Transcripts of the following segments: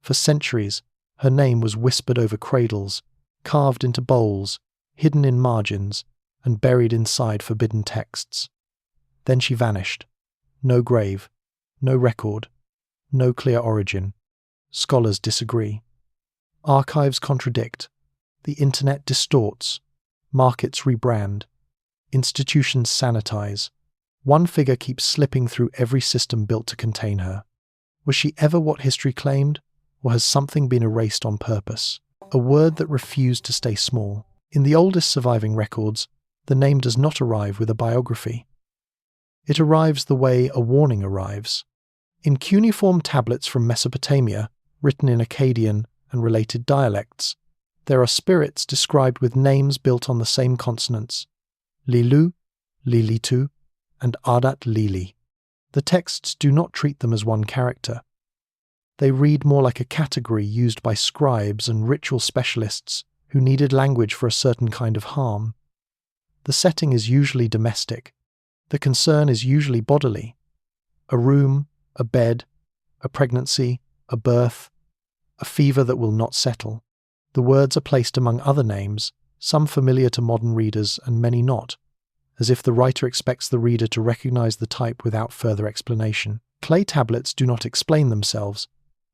For centuries, her name was whispered over cradles, carved into bowls, hidden in margins, and buried inside forbidden texts. Then she vanished. No grave, no record, no clear origin. Scholars disagree. Archives contradict. The internet distorts. Markets rebrand. Institutions sanitize. One figure keeps slipping through every system built to contain her. Was she ever what history claimed, or has something been erased on purpose? A word that refused to stay small. In the oldest surviving records, the name does not arrive with a biography. It arrives the way a warning arrives. In cuneiform tablets from Mesopotamia, written in Akkadian and related dialects, there are spirits described with names built on the same consonants: Lilu, Lilitu, and Ardat Lili. The texts do not treat them as one character. They read more like a category used by scribes and ritual specialists who needed language for a certain kind of harm. The setting is usually domestic. The concern is usually bodily. A room, a bed, a pregnancy, a birth, a fever that will not settle. The words are placed among other names, some familiar to modern readers and many not, as if the writer expects the reader to recognize the type without further explanation. Clay tablets do not explain themselves,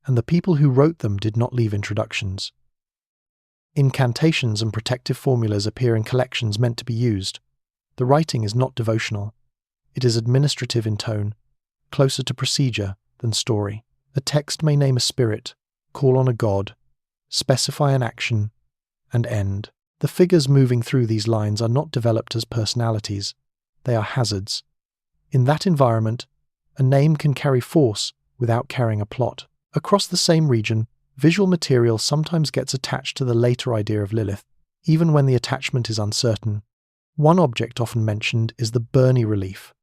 and the people who wrote them did not leave introductions. Incantations and protective formulas appear in collections meant to be used. The writing is not devotional. It is administrative in tone, closer to procedure than story. A text may name a spirit, call on a god, specify an action, and end. The figures moving through these lines are not developed as personalities. They are hazards. In that environment, a name can carry force without carrying a plot. Across the same region, visual material sometimes gets attached to the later idea of Lilith, even when the attachment is uncertain. One object often mentioned is the Burney relief,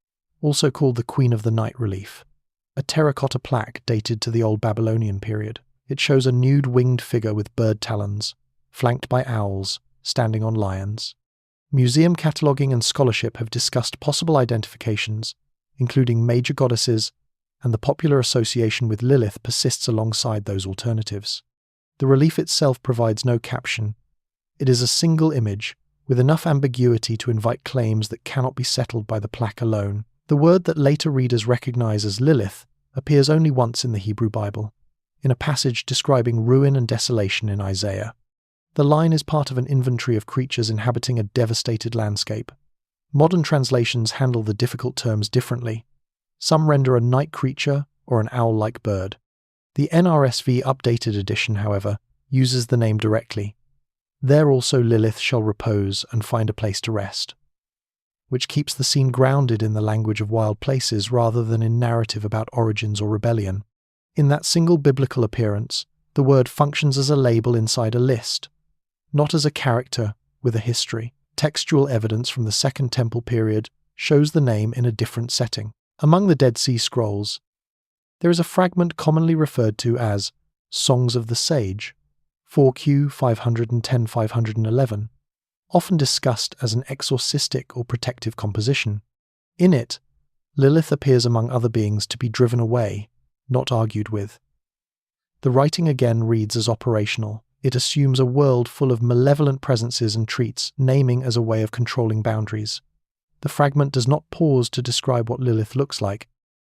also called the Queen of the Night relief, a terracotta plaque dated to the Old Babylonian period. It shows a nude winged figure with bird talons, flanked by owls, standing on lions. Museum cataloguing and scholarship have discussed possible identifications, including major goddesses, and the popular association with Lilith persists alongside those alternatives. The relief itself provides no caption. It is a single image, with enough ambiguity to invite claims that cannot be settled by the plaque alone. The word that later readers recognize as Lilith appears only once in the Hebrew Bible, in a passage describing ruin and desolation in Isaiah. The line is part of an inventory of creatures inhabiting a devastated landscape. Modern translations handle the difficult terms differently. Some render a night creature or an owl-like bird. The NRSV updated edition, however, uses the name directly. There also Lilith shall repose and find a place to rest, which keeps the scene grounded in the language of wild places rather than in narrative about origins or rebellion. In that single biblical appearance, the word functions as a label inside a list, not as a character with a history. Textual evidence from the Second Temple period shows the name in a different setting. Among the Dead Sea Scrolls, there is a fragment commonly referred to as Songs of the Sage, 4Q 510-511, often discussed as an exorcistic or protective composition. In it, Lilith appears among other beings to be driven away, not argued with. The writing again reads as operational. It assumes a world full of malevolent presences and treats naming as a way of controlling boundaries. The fragment does not pause to describe what Lilith looks like.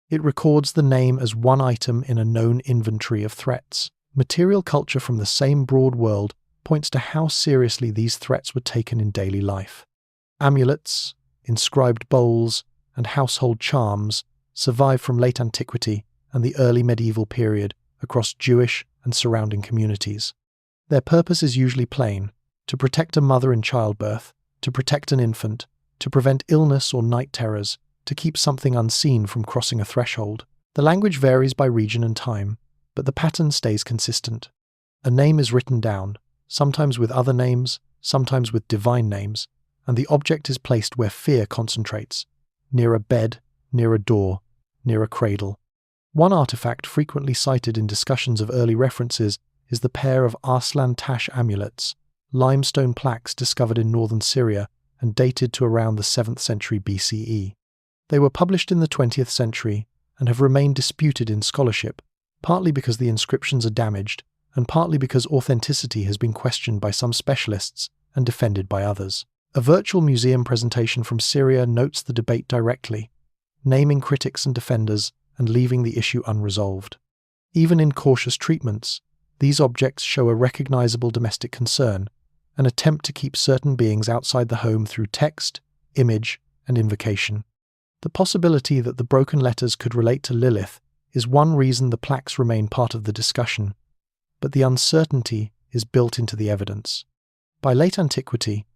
It records the name as one item in a known inventory of threats. Material culture from the same broad world points to how seriously these threats were taken in daily life. Amulets, inscribed bowls, and household charms survive from late antiquity and the early medieval period across Jewish and surrounding communities. Their purpose is usually plain: to protect a mother in childbirth, to protect an infant, to prevent illness or night terrors, to keep something unseen from crossing a threshold. The language varies by region and time, but the pattern stays consistent. A name is written down, sometimes with other names, sometimes with divine names, and the object is placed where fear concentrates, near a bed, near a door, near a cradle. One artifact frequently cited in discussions of early references is the pair of Arslan Tash amulets, limestone plaques discovered in northern Syria and dated to around the 7th century BCE. They were published in the 20th century and have remained disputed in scholarship, partly because the inscriptions are damaged and partly because authenticity has been questioned by some specialists and defended by others. A virtual museum presentation from Syria notes the debate directly, naming critics and defenders and leaving the issue unresolved. Even in cautious treatments, these objects show a recognizable domestic concern, an attempt to keep certain beings outside the home through text, image, and invocation. The possibility that the broken letters could relate to Lilith is one reason the plaques remain part of the discussion, but the uncertainty is built into the evidence. By late antiquity,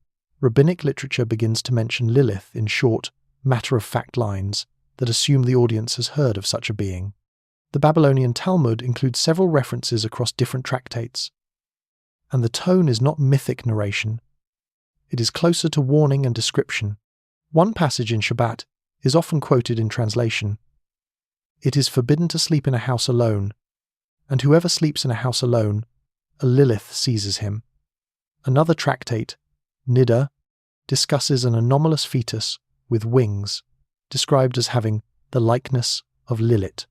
rabbinic literature begins to mention Lilith in short, matter-of-fact lines that assume the audience has heard of such a being. The Babylonian Talmud includes several references across different tractates, and the tone is not mythic narration. It is closer to warning and description. One passage in Shabbat is often quoted in translation. It is forbidden to sleep in a house alone, and whoever sleeps in a house alone, a Lilith seizes him. Another tractate, Niddah, discusses an anomalous fetus with wings, described as having the likeness of Lilith.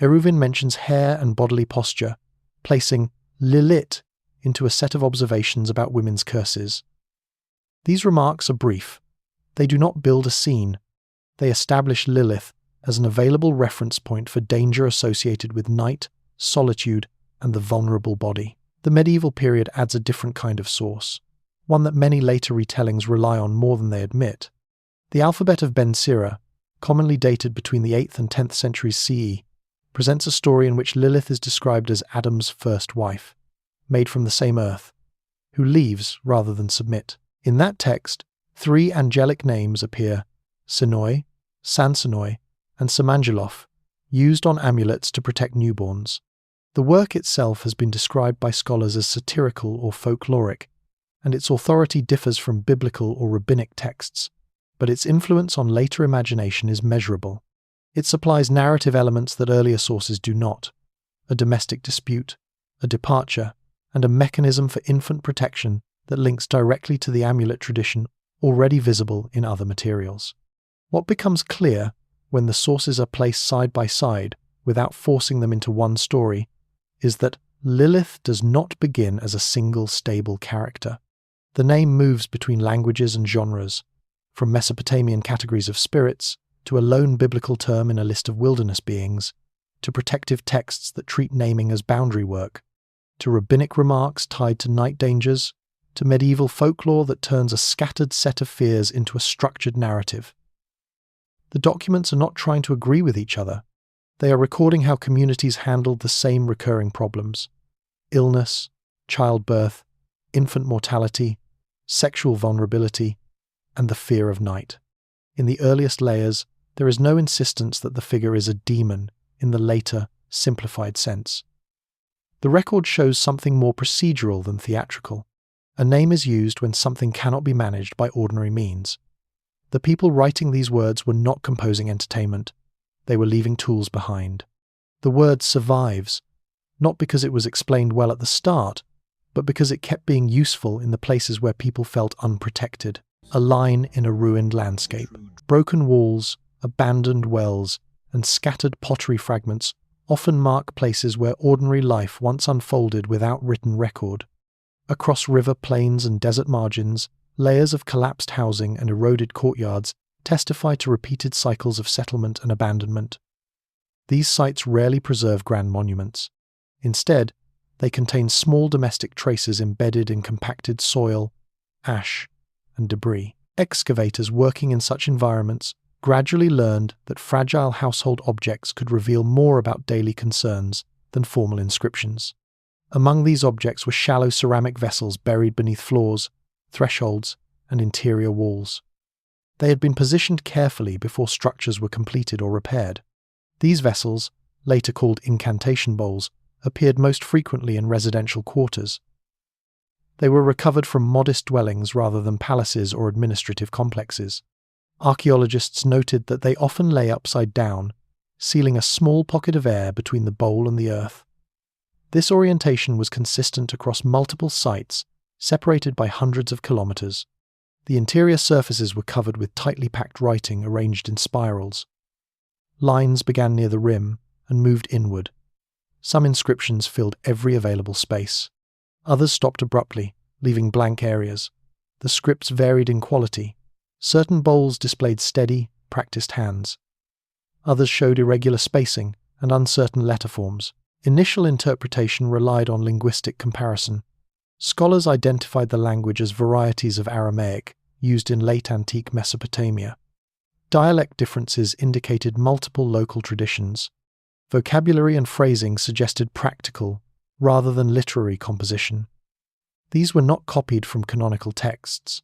Eruvin mentions hair and bodily posture, placing Lilith into a set of observations about women's curses. These remarks are brief. They do not build a scene. They establish Lilith as an available reference point for danger associated with night, solitude, and the vulnerable body. The medieval period adds a different kind of source, one that many later retellings rely on more than they admit. The alphabet of Ben Sira, commonly dated between the 8th and 10th centuries CE, presents a story in which Lilith is described as Adam's first wife, made from the same earth, who leaves rather than submit. In that text, 3 angelic names appear: Sinoi, Sansonoi, and Samangelof, used on amulets to protect newborns. The work itself has been described by scholars as satirical or folkloric, and its authority differs from biblical or rabbinic texts, but its influence on later imagination is measurable. It supplies narrative elements that earlier sources do not: a domestic dispute, a departure, and a mechanism for infant protection that links directly to the amulet tradition already visible in other materials. What becomes clear when the sources are placed side by side without forcing them into one story is that Lilith does not begin as a single stable character. The name moves between languages and genres, from Mesopotamian categories of spirits to a lone biblical term in a list of wilderness beings, to protective texts that treat naming as boundary work, to rabbinic remarks tied to night dangers, to medieval folklore that turns a scattered set of fears into a structured narrative. The documents are not trying to agree with each other. They are recording how communities handled the same recurring problems: illness, childbirth, infant mortality, sexual vulnerability, and the fear of night. In the earliest layers, there is no insistence that the figure is a demon in the later, simplified sense. The record shows something more procedural than theatrical. A name is used when something cannot be managed by ordinary means. The people writing these words were not composing entertainment. They were leaving tools behind. The word survives, not because it was explained well at the start, but because it kept being useful in the places where people felt unprotected. A line in a ruined landscape. Broken walls, abandoned wells, and scattered pottery fragments often mark places where ordinary life once unfolded without written record. Across river plains and desert margins, layers of collapsed housing and eroded courtyards testify to repeated cycles of settlement and abandonment. These sites rarely preserve grand monuments. Instead, they contain small domestic traces embedded in compacted soil, ash, and debris. Excavators working in such environments gradually learned that fragile household objects could reveal more about daily concerns than formal inscriptions. Among these objects were shallow ceramic vessels buried beneath floors, thresholds, and interior walls. They had been positioned carefully before structures were completed or repaired. These vessels, later called incantation bowls, appeared most frequently in residential quarters. They were recovered from modest dwellings rather than palaces or administrative complexes. Archaeologists noted that they often lay upside down, sealing a small pocket of air between the bowl and the earth. This orientation was consistent across multiple sites, separated by hundreds of kilometers. The interior surfaces were covered with tightly packed writing arranged in spirals. Lines began near the rim and moved inward, Some inscriptions filled every available space. Others stopped abruptly, leaving blank areas. The scripts varied in quality. Certain bowls displayed steady, practiced hands. Others showed irregular spacing and uncertain letter forms. Initial interpretation relied on linguistic comparison. Scholars identified the language as varieties of Aramaic, used in late antique Mesopotamia. Dialect differences indicated multiple local traditions. Vocabulary and phrasing suggested practical, rather than literary composition. These were not copied from canonical texts.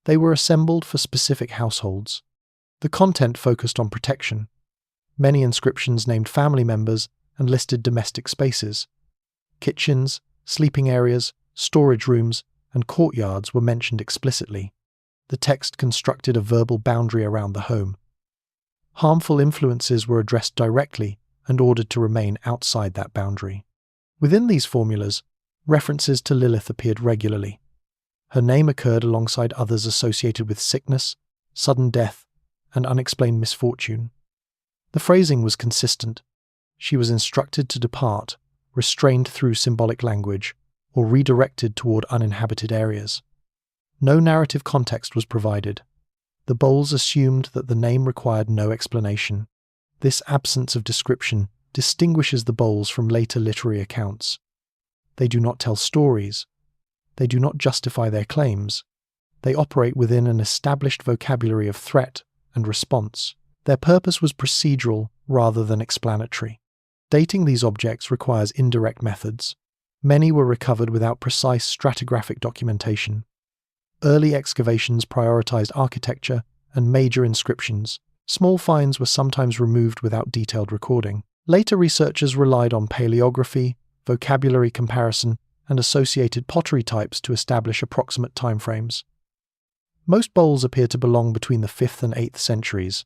They were assembled for specific households. The content focused on protection. Many inscriptions named family members and listed domestic spaces. Kitchens, sleeping areas, storage rooms, and courtyards were mentioned explicitly. The text constructed a verbal boundary around the home. Harmful influences were addressed directly and ordered to remain outside that boundary. Within these formulas, references to Lilith appeared regularly. Her name occurred alongside others associated with sickness, sudden death, and unexplained misfortune. The phrasing was consistent. She was instructed to depart, restrained through symbolic language, or redirected toward uninhabited areas. No narrative context was provided. The bowls assumed that the name required no explanation. This absence of description distinguishes the bowls from later literary accounts. They do not tell stories. They do not justify their claims. They operate within an established vocabulary of threat and response. Their purpose was procedural rather than explanatory. Dating these objects requires indirect methods. Many were recovered without precise stratigraphic documentation. Early excavations prioritized architecture and major inscriptions. Small finds were sometimes removed without detailed recording. Later researchers relied on paleography, vocabulary comparison, and associated pottery types to establish approximate timeframes. Most bowls appear to belong between the 5th and 8th centuries.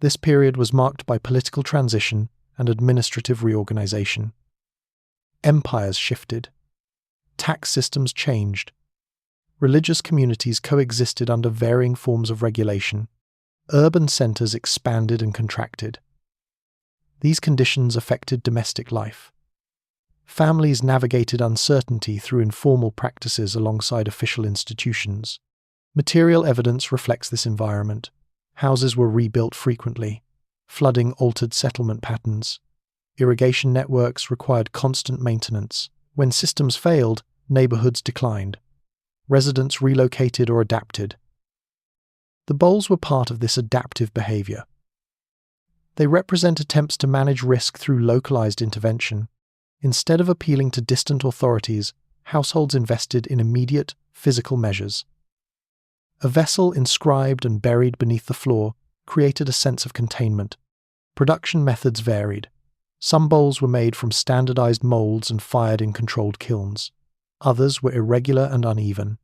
This period was marked by political transition and administrative reorganization. Empires shifted. Tax systems changed. Religious communities coexisted under varying forms of regulation. Urban centers expanded and contracted. These conditions affected domestic life. Families navigated uncertainty through informal practices alongside official institutions. Material evidence reflects this environment. Houses were rebuilt frequently. Flooding altered settlement patterns. Irrigation networks required constant maintenance. When systems failed, neighborhoods declined. Residents relocated or adapted. The bowls were part of this adaptive behavior. They represent attempts to manage risk through localized intervention. Instead of appealing to distant authorities, households invested in immediate, physical measures. A vessel inscribed and buried beneath the floor created a sense of containment. Production methods varied. Some bowls were made from standardized molds and fired in controlled kilns. Others were irregular and uneven.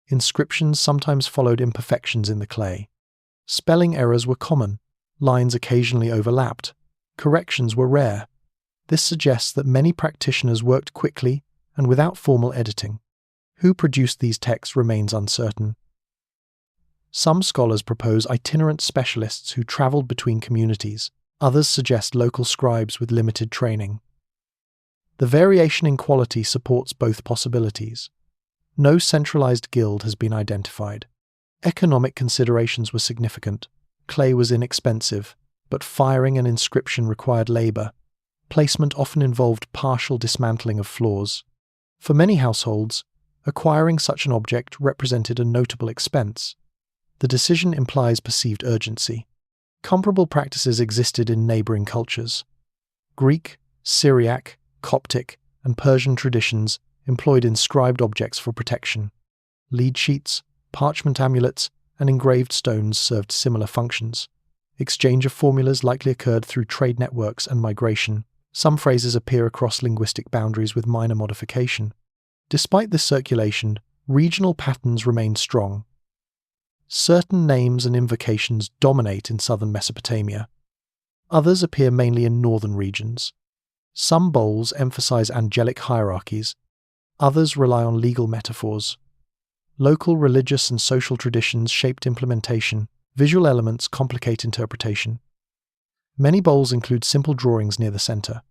Inscriptions sometimes followed imperfections in the clay. Spelling errors were common. Lines occasionally overlapped. Corrections were rare. This suggests that many practitioners worked quickly and without formal editing. Who produced these texts remains uncertain. Some scholars propose itinerant specialists who traveled between communities. Others suggest local scribes with limited training. The variation in quality supports both possibilities. No centralized guild has been identified. Economic considerations were significant. Clay was inexpensive, but firing an inscription required labor. Placement often involved partial dismantling of floors. For many households, acquiring such an object represented a notable expense. The decision implies perceived urgency. Comparable practices existed in neighboring cultures. Greek, Syriac, Coptic, and Persian traditions employed inscribed objects for protection. Lead sheets, parchment amulets, and engraved stones served similar functions. Exchange of formulas likely occurred through trade networks and migration. Some phrases appear across linguistic boundaries with minor modification. Despite this circulation, regional patterns remain strong. Certain names and invocations dominate in southern Mesopotamia. Others appear mainly in northern regions. Some bowls emphasize angelic hierarchies. Others rely on legal metaphors. Local religious and social traditions shaped implementation. Visual elements complicate interpretation. Many bowls include simple drawings near the center.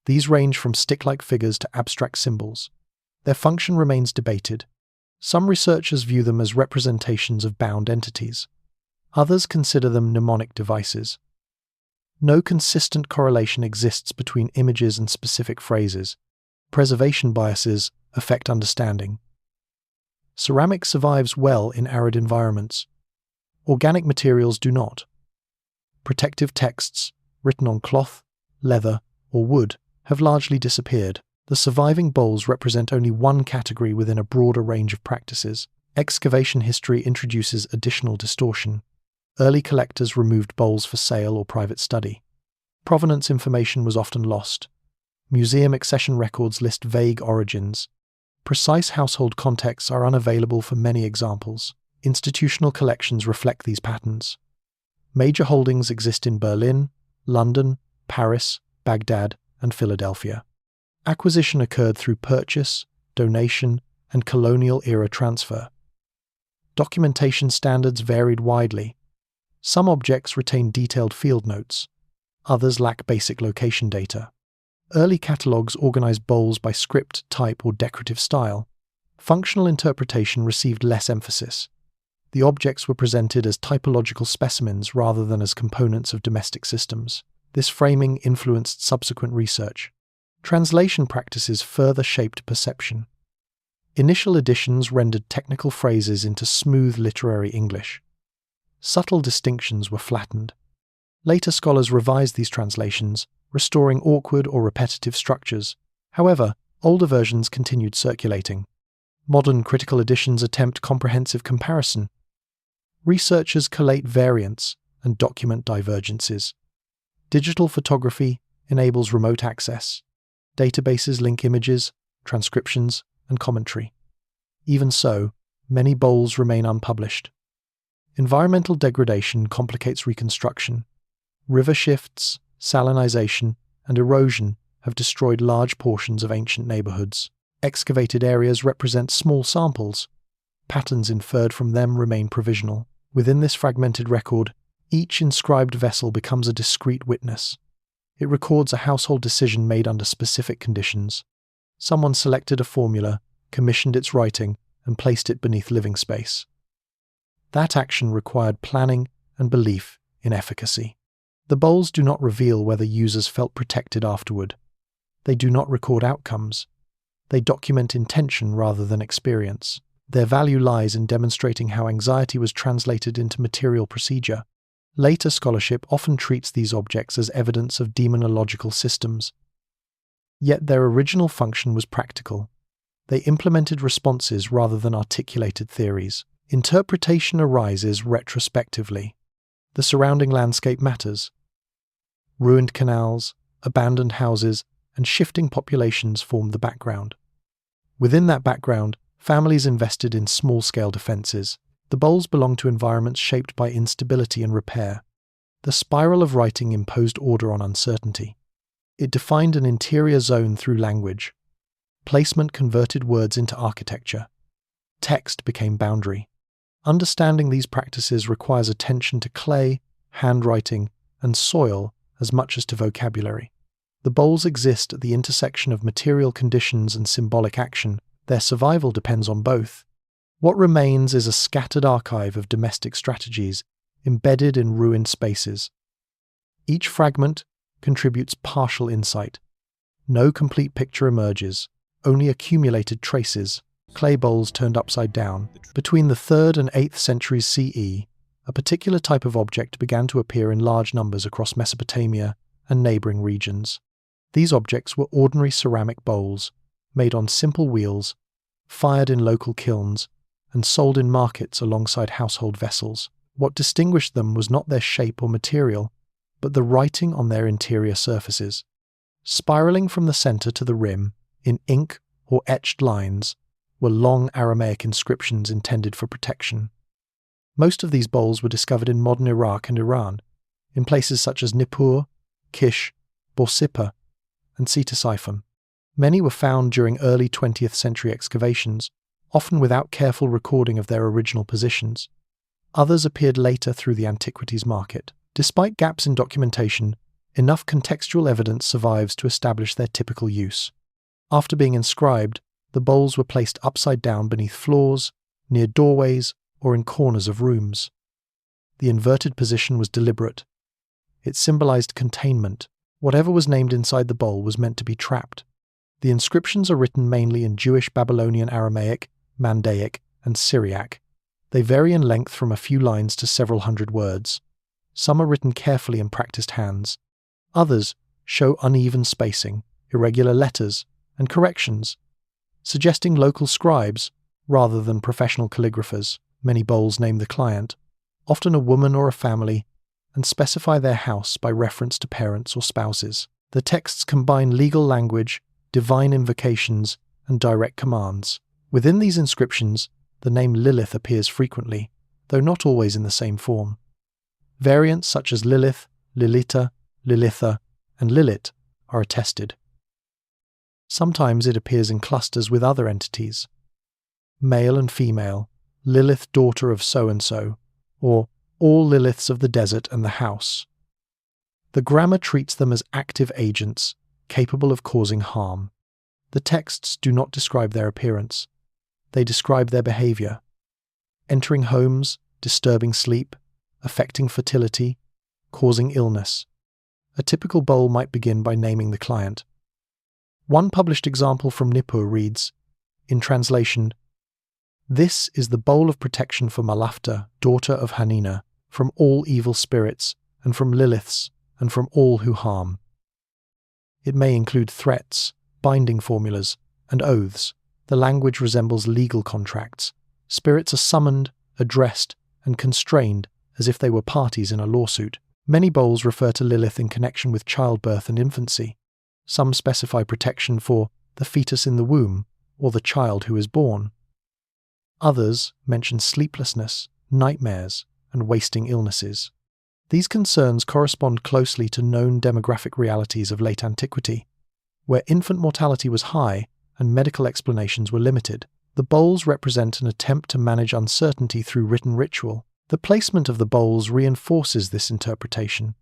These range from stick-like figures to abstract symbols. Their function remains debated. Some researchers view them as representations of bound entities. Others consider them mnemonic devices. No consistent correlation exists between images and specific phrases. Preservation biases affect understanding. Ceramic survives well in arid environments. Organic materials do not. Protective texts, written on cloth, leather, or wood, have largely disappeared. The surviving bowls represent only one category within a broader range of practices. Excavation history introduces additional distortion. Early collectors removed bowls for sale or private study. Provenance information was often lost. Museum accession records list vague origins. Precise household contexts are unavailable for many examples. Institutional collections reflect these patterns. Major holdings exist in Berlin, London, Paris, Baghdad, and Philadelphia. Acquisition occurred through purchase, donation, and colonial-era transfer. Documentation standards varied widely. Some objects retain detailed field notes. Others lack basic location data. Early catalogues organized bowls by script, type, or decorative style. Functional interpretation received less emphasis. The objects were presented as typological specimens rather than as components of domestic systems. This framing influenced subsequent research. Translation practices further shaped perception. Initial editions rendered technical phrases into smooth literary English. Subtle distinctions were flattened. Later scholars revised these translations, restoring awkward or repetitive structures. However, older versions continued circulating. Modern critical editions attempt comprehensive comparison. Researchers collate variants and document divergences. Digital photography enables remote access. Databases link images, transcriptions, and commentary. Even so, many bowls remain unpublished. Environmental degradation complicates reconstruction. River shifts, salinization, and erosion have destroyed large portions of ancient neighborhoods. Excavated areas represent small samples. Patterns inferred from them remain provisional. Within this fragmented record, each inscribed vessel becomes a discrete witness. It records a household decision made under specific conditions. Someone selected a formula, commissioned its writing, and placed it beneath living space. That action required planning and belief in efficacy. The bowls do not reveal whether users felt protected afterward. They do not record outcomes. They document intention rather than experience. Their value lies in demonstrating how anxiety was translated into material procedure. Later scholarship often treats these objects as evidence of demonological systems. Yet their original function was practical. They implemented responses rather than articulated theories. Interpretation arises retrospectively. The surrounding landscape matters. Ruined canals, abandoned houses, and shifting populations formed the background. Within that background, families invested in small-scale defenses. The bowls belonged to environments shaped by instability and repair. The spiral of writing imposed order on uncertainty. It defined an interior zone through language. Placement converted words into architecture. Text became boundary. Understanding these practices requires attention to clay, handwriting, and soil as much as to vocabulary. The bowls exist at the intersection of material conditions and symbolic action. Their survival depends on both. What remains is a scattered archive of domestic strategies embedded in ruined spaces. Each fragment contributes partial insight. No complete picture emerges, only accumulated traces. Clay bowls turned upside down. Between the 3rd and 8th centuries CE, a particular type of object began to appear in large numbers across Mesopotamia and neighboring regions. These objects were ordinary ceramic bowls, made on simple wheels, fired in local kilns, and sold in markets alongside household vessels. What distinguished them was not their shape or material, but the writing on their interior surfaces. Spiraling from the center to the rim, in ink or etched lines, were long Aramaic inscriptions intended for protection. Most of these bowls were discovered in modern Iraq and Iran, in places such as Nippur, Kish, Borsippa, and Ctesiphon. Many were found during early 20th century excavations, often without careful recording of their original positions. Others appeared later through the antiquities market. Despite gaps in documentation, enough contextual evidence survives to establish their typical use. After being inscribed, the bowls were placed upside down beneath floors, near doorways, or in corners of rooms. The inverted position was deliberate. It symbolized containment. Whatever was named inside the bowl was meant to be trapped. The inscriptions are written mainly in Jewish, Babylonian Aramaic, Mandaic, and Syriac. They vary in length from a few lines to several hundred words. Some are written carefully in practiced hands. Others show uneven spacing, irregular letters, and corrections, suggesting local scribes rather than professional calligraphers. Many bowls name the client, often a woman or a family, and specify their house by reference to parents or spouses. The texts combine legal language, divine invocations, and direct commands. Within these inscriptions, the name Lilith appears frequently, though not always in the same form. Variants such as Lilith, Lilita, Lilitha, and Lilith are attested. Sometimes it appears in clusters with other entities. Male and female, Lilith daughter of so-and-so, or all Liliths of the desert and the house. The grammar treats them as active agents, capable of causing harm. The texts do not describe their appearance. They describe their behavior. Entering homes, disturbing sleep, affecting fertility, causing illness. A typical bowl might begin by naming the client. One published example from Nippur reads, in translation, "This is the bowl of protection for Malafta, daughter of Hanina, from all evil spirits, and from Liliths, and from all who harm." It may include threats, binding formulas, and oaths. The language resembles legal contracts. Spirits are summoned, addressed, and constrained as if they were parties in a lawsuit. Many bowls refer to Lilith in connection with childbirth and infancy. Some specify protection for the fetus in the womb or the child who is born. Others mention sleeplessness, nightmares, and wasting illnesses. These concerns correspond closely to known demographic realities of late antiquity, where infant mortality was high and medical explanations were limited. The bowls represent an attempt to manage uncertainty through written ritual. The placement of the bowls reinforces this interpretation.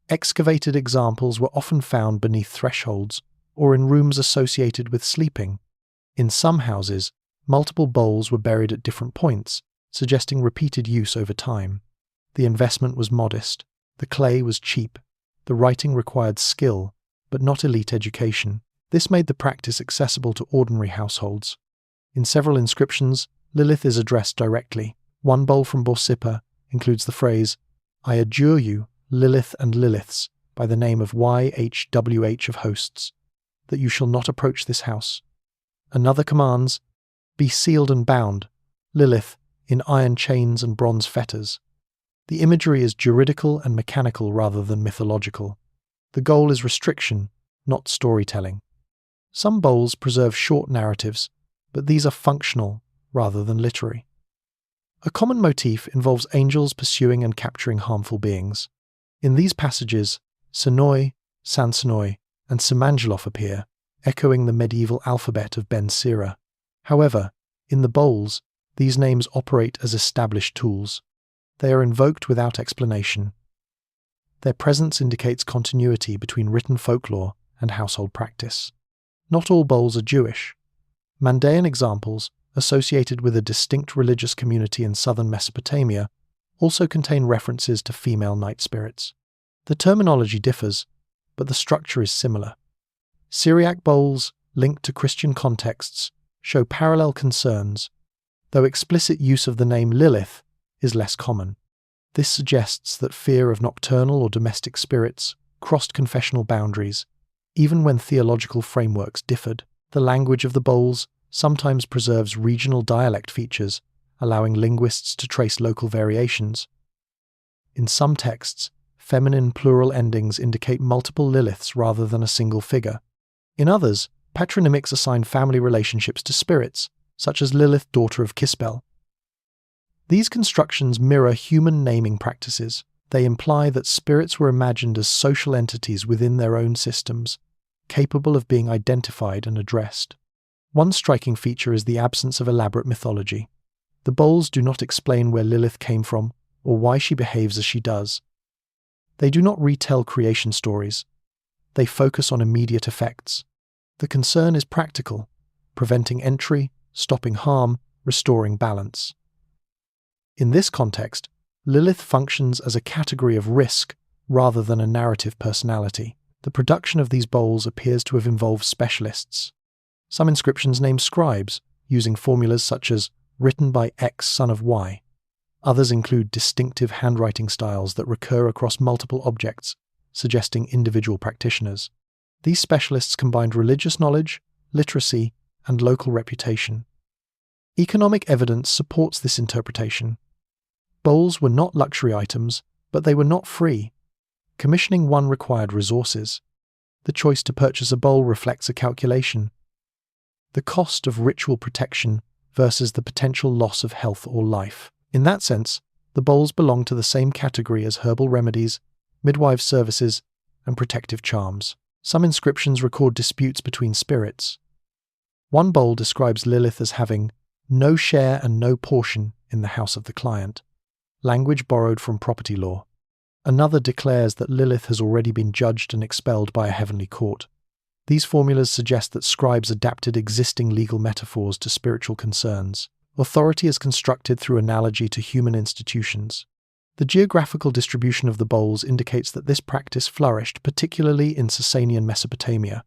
Excavated examples were often found beneath thresholds or in rooms associated with sleeping. In some houses, multiple bowls were buried at different points, suggesting repeated use over time. The investment was modest. The clay was cheap. The writing required skill, but not elite education. This made the practice accessible to ordinary households. In several inscriptions, Lilith is addressed directly. One bowl from Borsippa includes the phrase, "I adjure you, Lilith and Liliths, by the name of YHWH of hosts, that you shall not approach this house." Another commands, "Be sealed and bound, Lilith, in iron chains and bronze fetters." The imagery is juridical and mechanical rather than mythological. The goal is restriction, not storytelling. Some bowls preserve short narratives, but these are functional rather than literary. A common motif involves angels pursuing and capturing harmful beings. In these passages, Senoi, Sansenoi, and Semangelof appear, echoing the medieval alphabet of Ben Sira. However, in the bowls, these names operate as established tools. They are invoked without explanation. Their presence indicates continuity between written folklore and household practice. Not all bowls are Jewish. Mandaean examples, associated with a distinct religious community in southern Mesopotamia, also contain references to female night spirits. The terminology differs, but the structure is similar. Syriac bowls, linked to Christian contexts, show parallel concerns, though explicit use of the name Lilith is less common. This suggests that fear of nocturnal or domestic spirits crossed confessional boundaries, even when theological frameworks differed. The language of the bowls sometimes preserves regional dialect features, allowing linguists to trace local variations. In some texts, feminine plural endings indicate multiple Liliths rather than a single figure. In others, patronymics assign family relationships to spirits, such as Lilith, daughter of Kispel. These constructions mirror human naming practices. They imply that spirits were imagined as social entities within their own systems, capable of being identified and addressed. One striking feature is the absence of elaborate mythology. The bowls do not explain where Lilith came from or why she behaves as she does. They do not retell creation stories. They focus on immediate effects. The concern is practical, preventing entry, stopping harm, restoring balance. In this context, Lilith functions as a category of risk rather than a narrative personality. The production of these bowls appears to have involved specialists. Some inscriptions name scribes, using formulas such as written by X son of Y. Others include distinctive handwriting styles that recur across multiple objects, suggesting individual practitioners. These specialists combined religious knowledge, literacy, and local reputation. Economic evidence supports this interpretation. Bowls were not luxury items, but they were not free. Commissioning one required resources. The choice to purchase a bowl reflects a calculation. The cost of ritual protection versus the potential loss of health or life. In that sense, the bowls belong to the same category as herbal remedies, midwives' services, and protective charms. Some inscriptions record disputes between spirits. One bowl describes Lilith as having no share and no portion in the house of the client, language borrowed from property law. Another declares that Lilith has already been judged and expelled by a heavenly court. These formulas suggest that scribes adapted existing legal metaphors to spiritual concerns. Authority is constructed through analogy to human institutions. The geographical distribution of the bowls indicates that this practice flourished particularly in Sasanian Mesopotamia.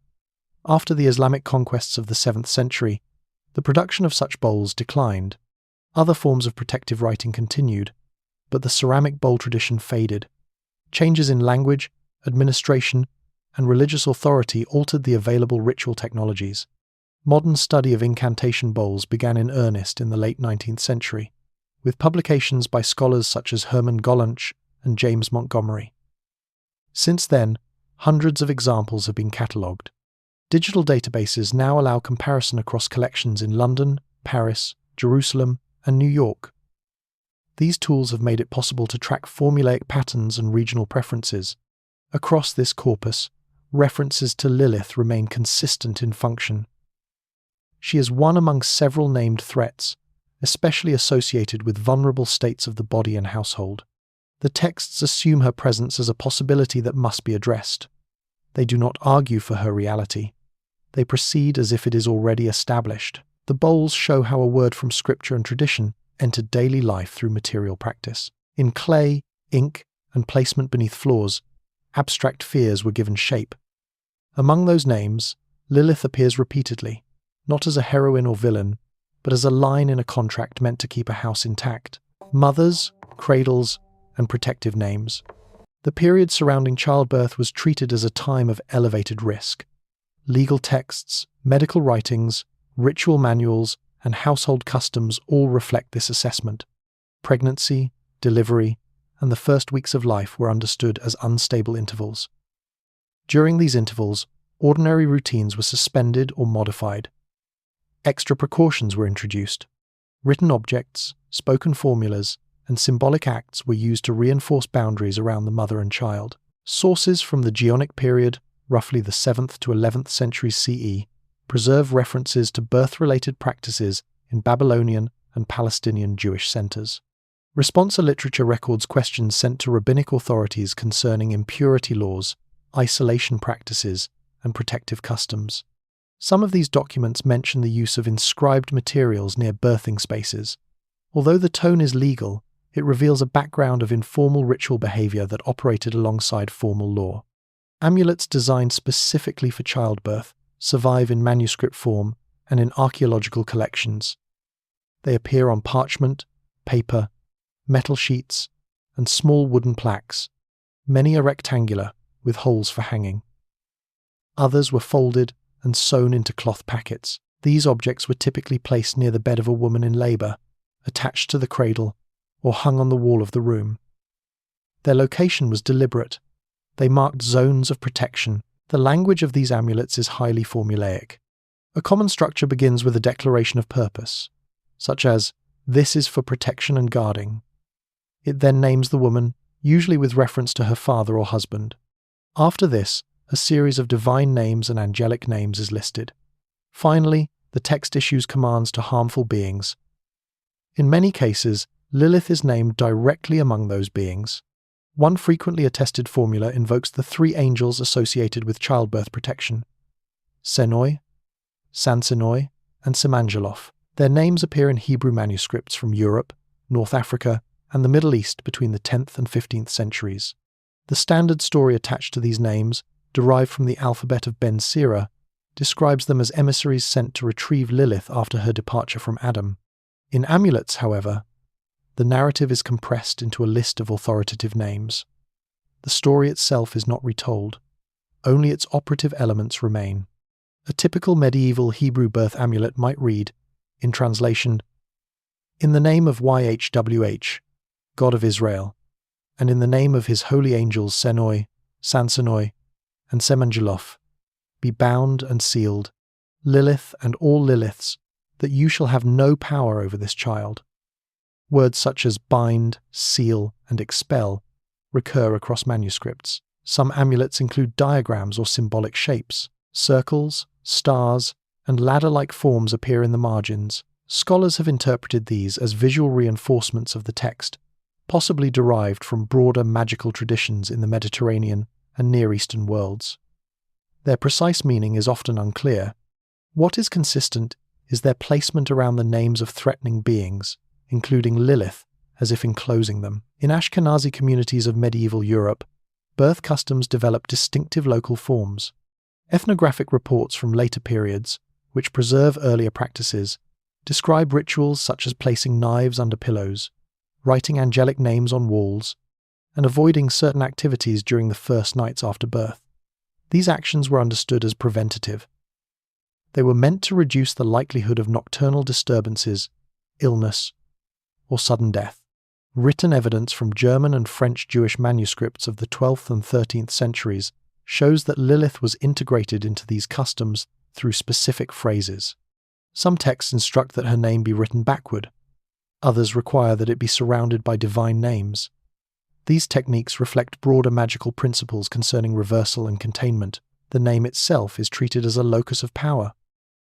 After the Islamic conquests of the 7th century, the production of such bowls declined. Other forms of protective writing continued, but the ceramic bowl tradition faded. Changes in language, administration, and religious authority altered the available ritual technologies. Modern study of incantation bowls began in earnest in the late 19th century, with publications by scholars such as Hermann Gollanch and James Montgomery. Since then, hundreds of examples have been catalogued. Digital databases now allow comparison across collections in London, Paris, Jerusalem, and New York. These tools have made it possible to track formulaic patterns and regional preferences. Across this corpus, references to Lilith remain consistent in function. She is one among several named threats, especially associated with vulnerable states of the body and household. The texts assume her presence as a possibility that must be addressed. They do not argue for her reality. They proceed as if it is already established. The bowls show how a word from scripture and tradition entered daily life through material practice. In clay, ink, and placement beneath floors, abstract fears were given shape. Among those names, Lilith appears repeatedly, not as a heroine or villain, but as a line in a contract meant to keep a house intact. Mothers, cradles, and protective names. The period surrounding childbirth was treated as a time of elevated risk. Legal texts, medical writings, ritual manuals, and household customs all reflect this assessment. Pregnancy, delivery, and the first weeks of life were understood as unstable intervals. During these intervals, ordinary routines were suspended or modified. Extra precautions were introduced. Written objects, spoken formulas, and symbolic acts were used to reinforce boundaries around the mother and child. Sources from the Geonic period, roughly the 7th to 11th century CE, preserve references to birth-related practices in Babylonian and Palestinian Jewish centers. Responsa literature records questions sent to rabbinic authorities concerning impurity laws, isolation practices, and protective customs. Some of these documents mention the use of inscribed materials near birthing spaces. Although the tone is legal, it reveals a background of informal ritual behavior that operated alongside formal law. Amulets designed specifically for childbirth survive in manuscript form and in archaeological collections. They appear on parchment, paper, metal sheets, and small wooden plaques. Many are rectangular, with holes for hanging. Others were folded and sewn into cloth packets. These objects were typically placed near the bed of a woman in labour, attached to the cradle, or hung on the wall of the room. Their location was deliberate. They marked zones of protection. The language of these amulets is highly formulaic. A common structure begins with a declaration of purpose, such as, "This is for protection and guarding." It then names the woman, usually with reference to her father or husband. After this, a series of divine names and angelic names is listed. Finally, the text issues commands to harmful beings. In many cases, Lilith is named directly among those beings. One frequently attested formula invokes the three angels associated with childbirth protection: Senoi, Sansenoi, and Semangelof. Their names appear in Hebrew manuscripts from Europe, North Africa, and the Middle East between the 10th and 15th centuries. The standard story attached to these names, derived from the alphabet of Ben Sira, describes them as emissaries sent to retrieve Lilith after her departure from Adam. In amulets, however, the narrative is compressed into a list of authoritative names. The story itself is not retold. Only its operative elements remain. A typical medieval Hebrew birth amulet might read, in translation, "In the name of YHWH, God of Israel, and in the name of his holy angels Senoi, Sansenoi, and Semangelof, be bound and sealed, Lilith and all Liliths, that you shall have no power over this child." Words such as bind, seal, and expel recur across manuscripts. Some amulets include diagrams or symbolic shapes. Circles, stars, and ladder-like forms appear in the margins. Scholars have interpreted these as visual reinforcements of the text, possibly derived from broader magical traditions in the Mediterranean and Near Eastern worlds. Their precise meaning is often unclear. What is consistent is their placement around the names of threatening beings, including Lilith, as if enclosing them. In Ashkenazi communities of medieval Europe, birth customs developed distinctive local forms. Ethnographic reports from later periods, which preserve earlier practices, describe rituals such as placing knives under pillows, writing angelic names on walls, and avoiding certain activities during the first nights after birth. These actions were understood as preventative. They were meant to reduce the likelihood of nocturnal disturbances, illness, or sudden death. Written evidence from German and French Jewish manuscripts of the 12th and 13th centuries shows that Lilith was integrated into these customs through specific phrases. Some texts instruct that her name be written backward. Others require that it be surrounded by divine names. These techniques reflect broader magical principles concerning reversal and containment. The name itself is treated as a locus of power.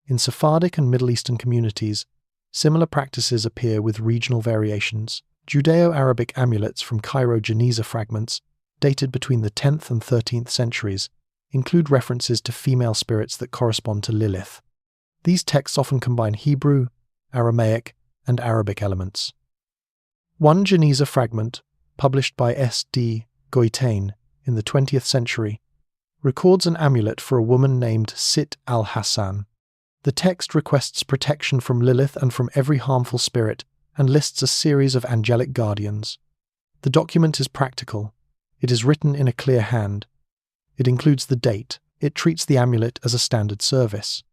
In Sephardic and Middle Eastern communities, similar practices appear with regional variations. Judeo-Arabic amulets from Cairo Geniza fragments, dated between the 10th and 13th centuries, include references to female spirits that correspond to Lilith. These texts often combine Hebrew, Aramaic, and Arabic elements. One Geniza fragment, published by S.D. Goitain in the 20th century, records an amulet for a woman named Sit al-Hassan. The text requests protection from Lilith and from every harmful spirit, and lists a series of angelic guardians. The document is practical. It is written in a clear hand. It includes the date. It treats the amulet as a standard service.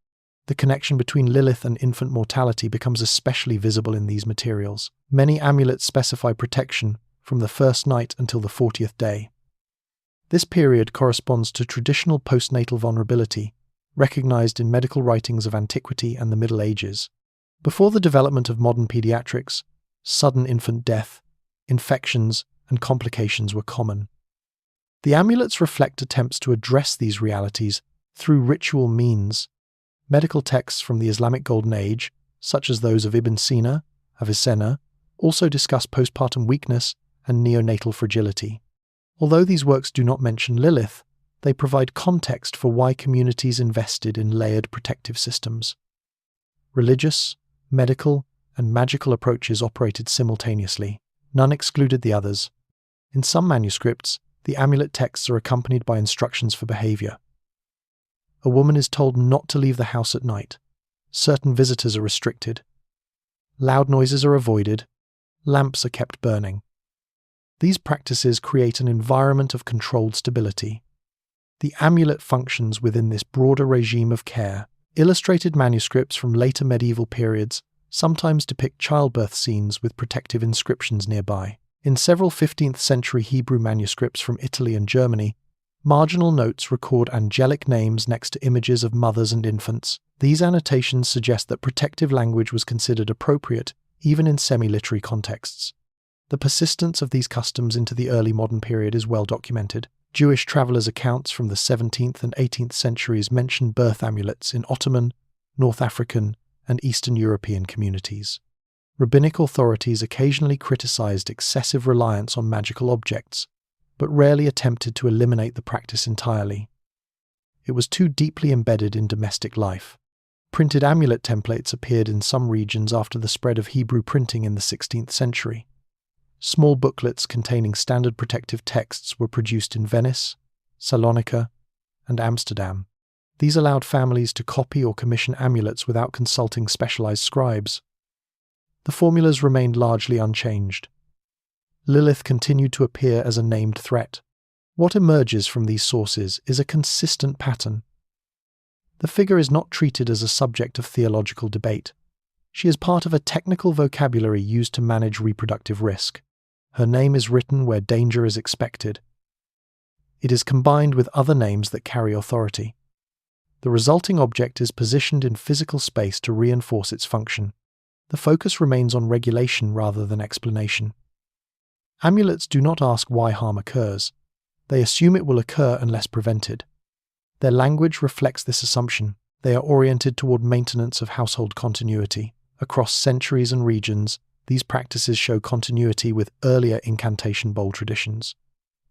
The connection between Lilith and infant mortality becomes especially visible in these materials. Many amulets specify protection from the first night until the 40th day. This period corresponds to traditional postnatal vulnerability, recognized in medical writings of antiquity and the Middle Ages. Before the development of modern pediatrics, sudden infant death, infections, and complications were common. The amulets reflect attempts to address these realities through ritual means. Medical texts from the Islamic Golden Age, such as those of Ibn Sina, Avicenna, also discuss postpartum weakness and neonatal fragility. Although these works do not mention Lilith, they provide context for why communities invested in layered protective systems. Religious, medical, and magical approaches operated simultaneously. None excluded the others. In some manuscripts, the amulet texts are accompanied by instructions for behavior. A woman is told not to leave the house at night. Certain visitors are restricted. Loud noises are avoided. Lamps are kept burning. These practices create an environment of controlled stability. The amulet functions within this broader regime of care. Illustrated manuscripts from later medieval periods sometimes depict childbirth scenes with protective inscriptions nearby. In several 15th century Hebrew manuscripts from Italy and Germany, marginal notes record angelic names next to images of mothers and infants. These annotations suggest that protective language was considered appropriate, even in semi-literary contexts. The persistence of these customs into the early modern period is well documented. Jewish travellers' accounts from the 17th and 18th centuries mention birth amulets in Ottoman, North African, and Eastern European communities. Rabbinic authorities occasionally criticized excessive reliance on magical objects, but rarely attempted to eliminate the practice entirely. It was too deeply embedded in domestic life. Printed amulet templates appeared in some regions after the spread of Hebrew printing in the 16th century. Small booklets containing standard protective texts were produced in Venice, Salonika, and Amsterdam. These allowed families to copy or commission amulets without consulting specialized scribes. The formulas remained largely unchanged. Lilith continued to appear as a named threat. What emerges from these sources is a consistent pattern. The figure is not treated as a subject of theological debate. She is part of a technical vocabulary used to manage reproductive risk. Her name is written where danger is expected. It is combined with other names that carry authority. The resulting object is positioned in physical space to reinforce its function. The focus remains on regulation rather than explanation. Amulets do not ask why harm occurs. They assume it will occur unless prevented. Their language reflects this assumption. They are oriented toward maintenance of household continuity. Across centuries and regions, these practices show continuity with earlier incantation bowl traditions.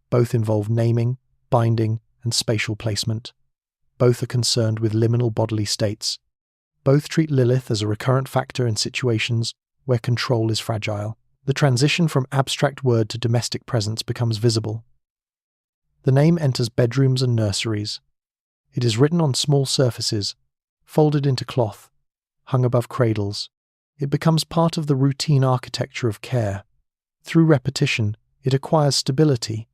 Both involve naming, binding, and spatial placement. Both are concerned with liminal bodily states. Both treat Lilith as a recurrent factor in situations where control is fragile. The transition from abstract word to domestic presence becomes visible. The name enters bedrooms and nurseries. It is written on small surfaces, folded into cloth, hung above cradles. It becomes part of the routine architecture of care. Through repetition, it acquires stability,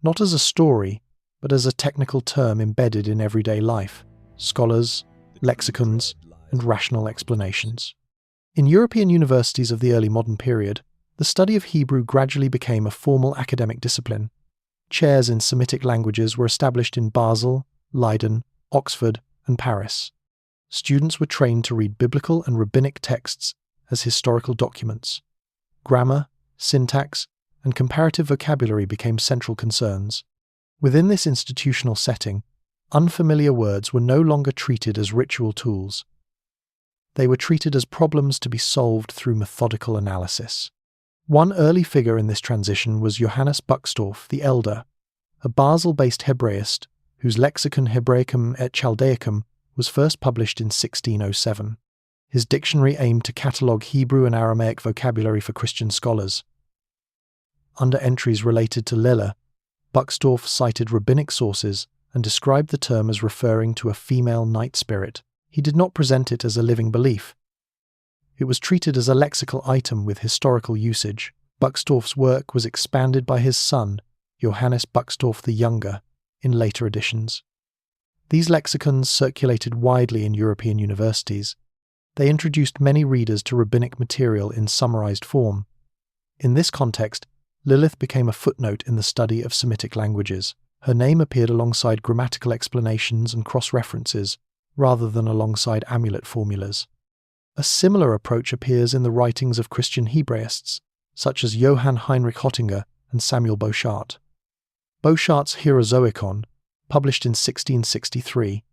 not as a story, but as a technical term embedded in everyday life, scholars, lexicons, and rational explanations. In European universities of the early modern period, the study of Hebrew gradually became a formal academic discipline. Chairs in Semitic languages were established in Basel, Leiden, Oxford, and Paris. Students were trained to read biblical and rabbinic texts as historical documents. Grammar, syntax, and comparative vocabulary became central concerns. Within this institutional setting, unfamiliar words were no longer treated as ritual tools. They were treated as problems to be solved through methodical analysis. One early figure in this transition was Johannes Buxtorf the Elder, a Basel-based Hebraist whose Lexicon Hebraicum et Chaldaicum was first published in 1607. His dictionary aimed to catalogue Hebrew and Aramaic vocabulary for Christian scholars. Under entries related to Lilith, Buxtorf cited rabbinic sources and described the term as referring to a female night spirit. He did not present it as a living belief. It was treated as a lexical item with historical usage. Buxtorf's work was expanded by his son, Johannes Buxtorf the Younger, in later editions. These lexicons circulated widely in European universities. They introduced many readers to rabbinic material in summarized form. In this context, Lilith became a footnote in the study of Semitic languages. Her name appeared alongside grammatical explanations and cross-references, rather than alongside amulet formulas. A similar approach appears in the writings of Christian Hebraists, such as Johann Heinrich Hottinger and Samuel Bochart. Bochart's Hierozoikon, published in 1663,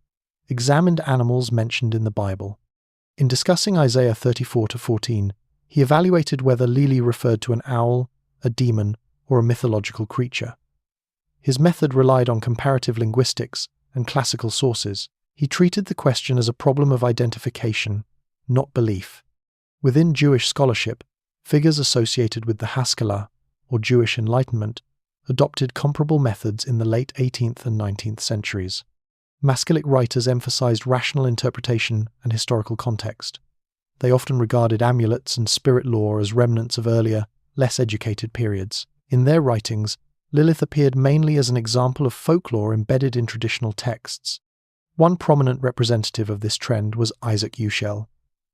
examined animals mentioned in the Bible. In discussing Isaiah 34-14, he evaluated whether Lili referred to an owl, a demon, or a mythological creature. His method relied on comparative linguistics and classical sources. He treated the question as a problem of identification, not belief. Within Jewish scholarship, figures associated with the Haskalah, or Jewish Enlightenment, adopted comparable methods in the late 18th and 19th centuries. Maskilic writers emphasized rational interpretation and historical context. They often regarded amulets and spirit lore as remnants of earlier, less educated periods. In their writings, Lilith appeared mainly as an example of folklore embedded in traditional texts. One prominent representative of this trend was Isaac Ushel,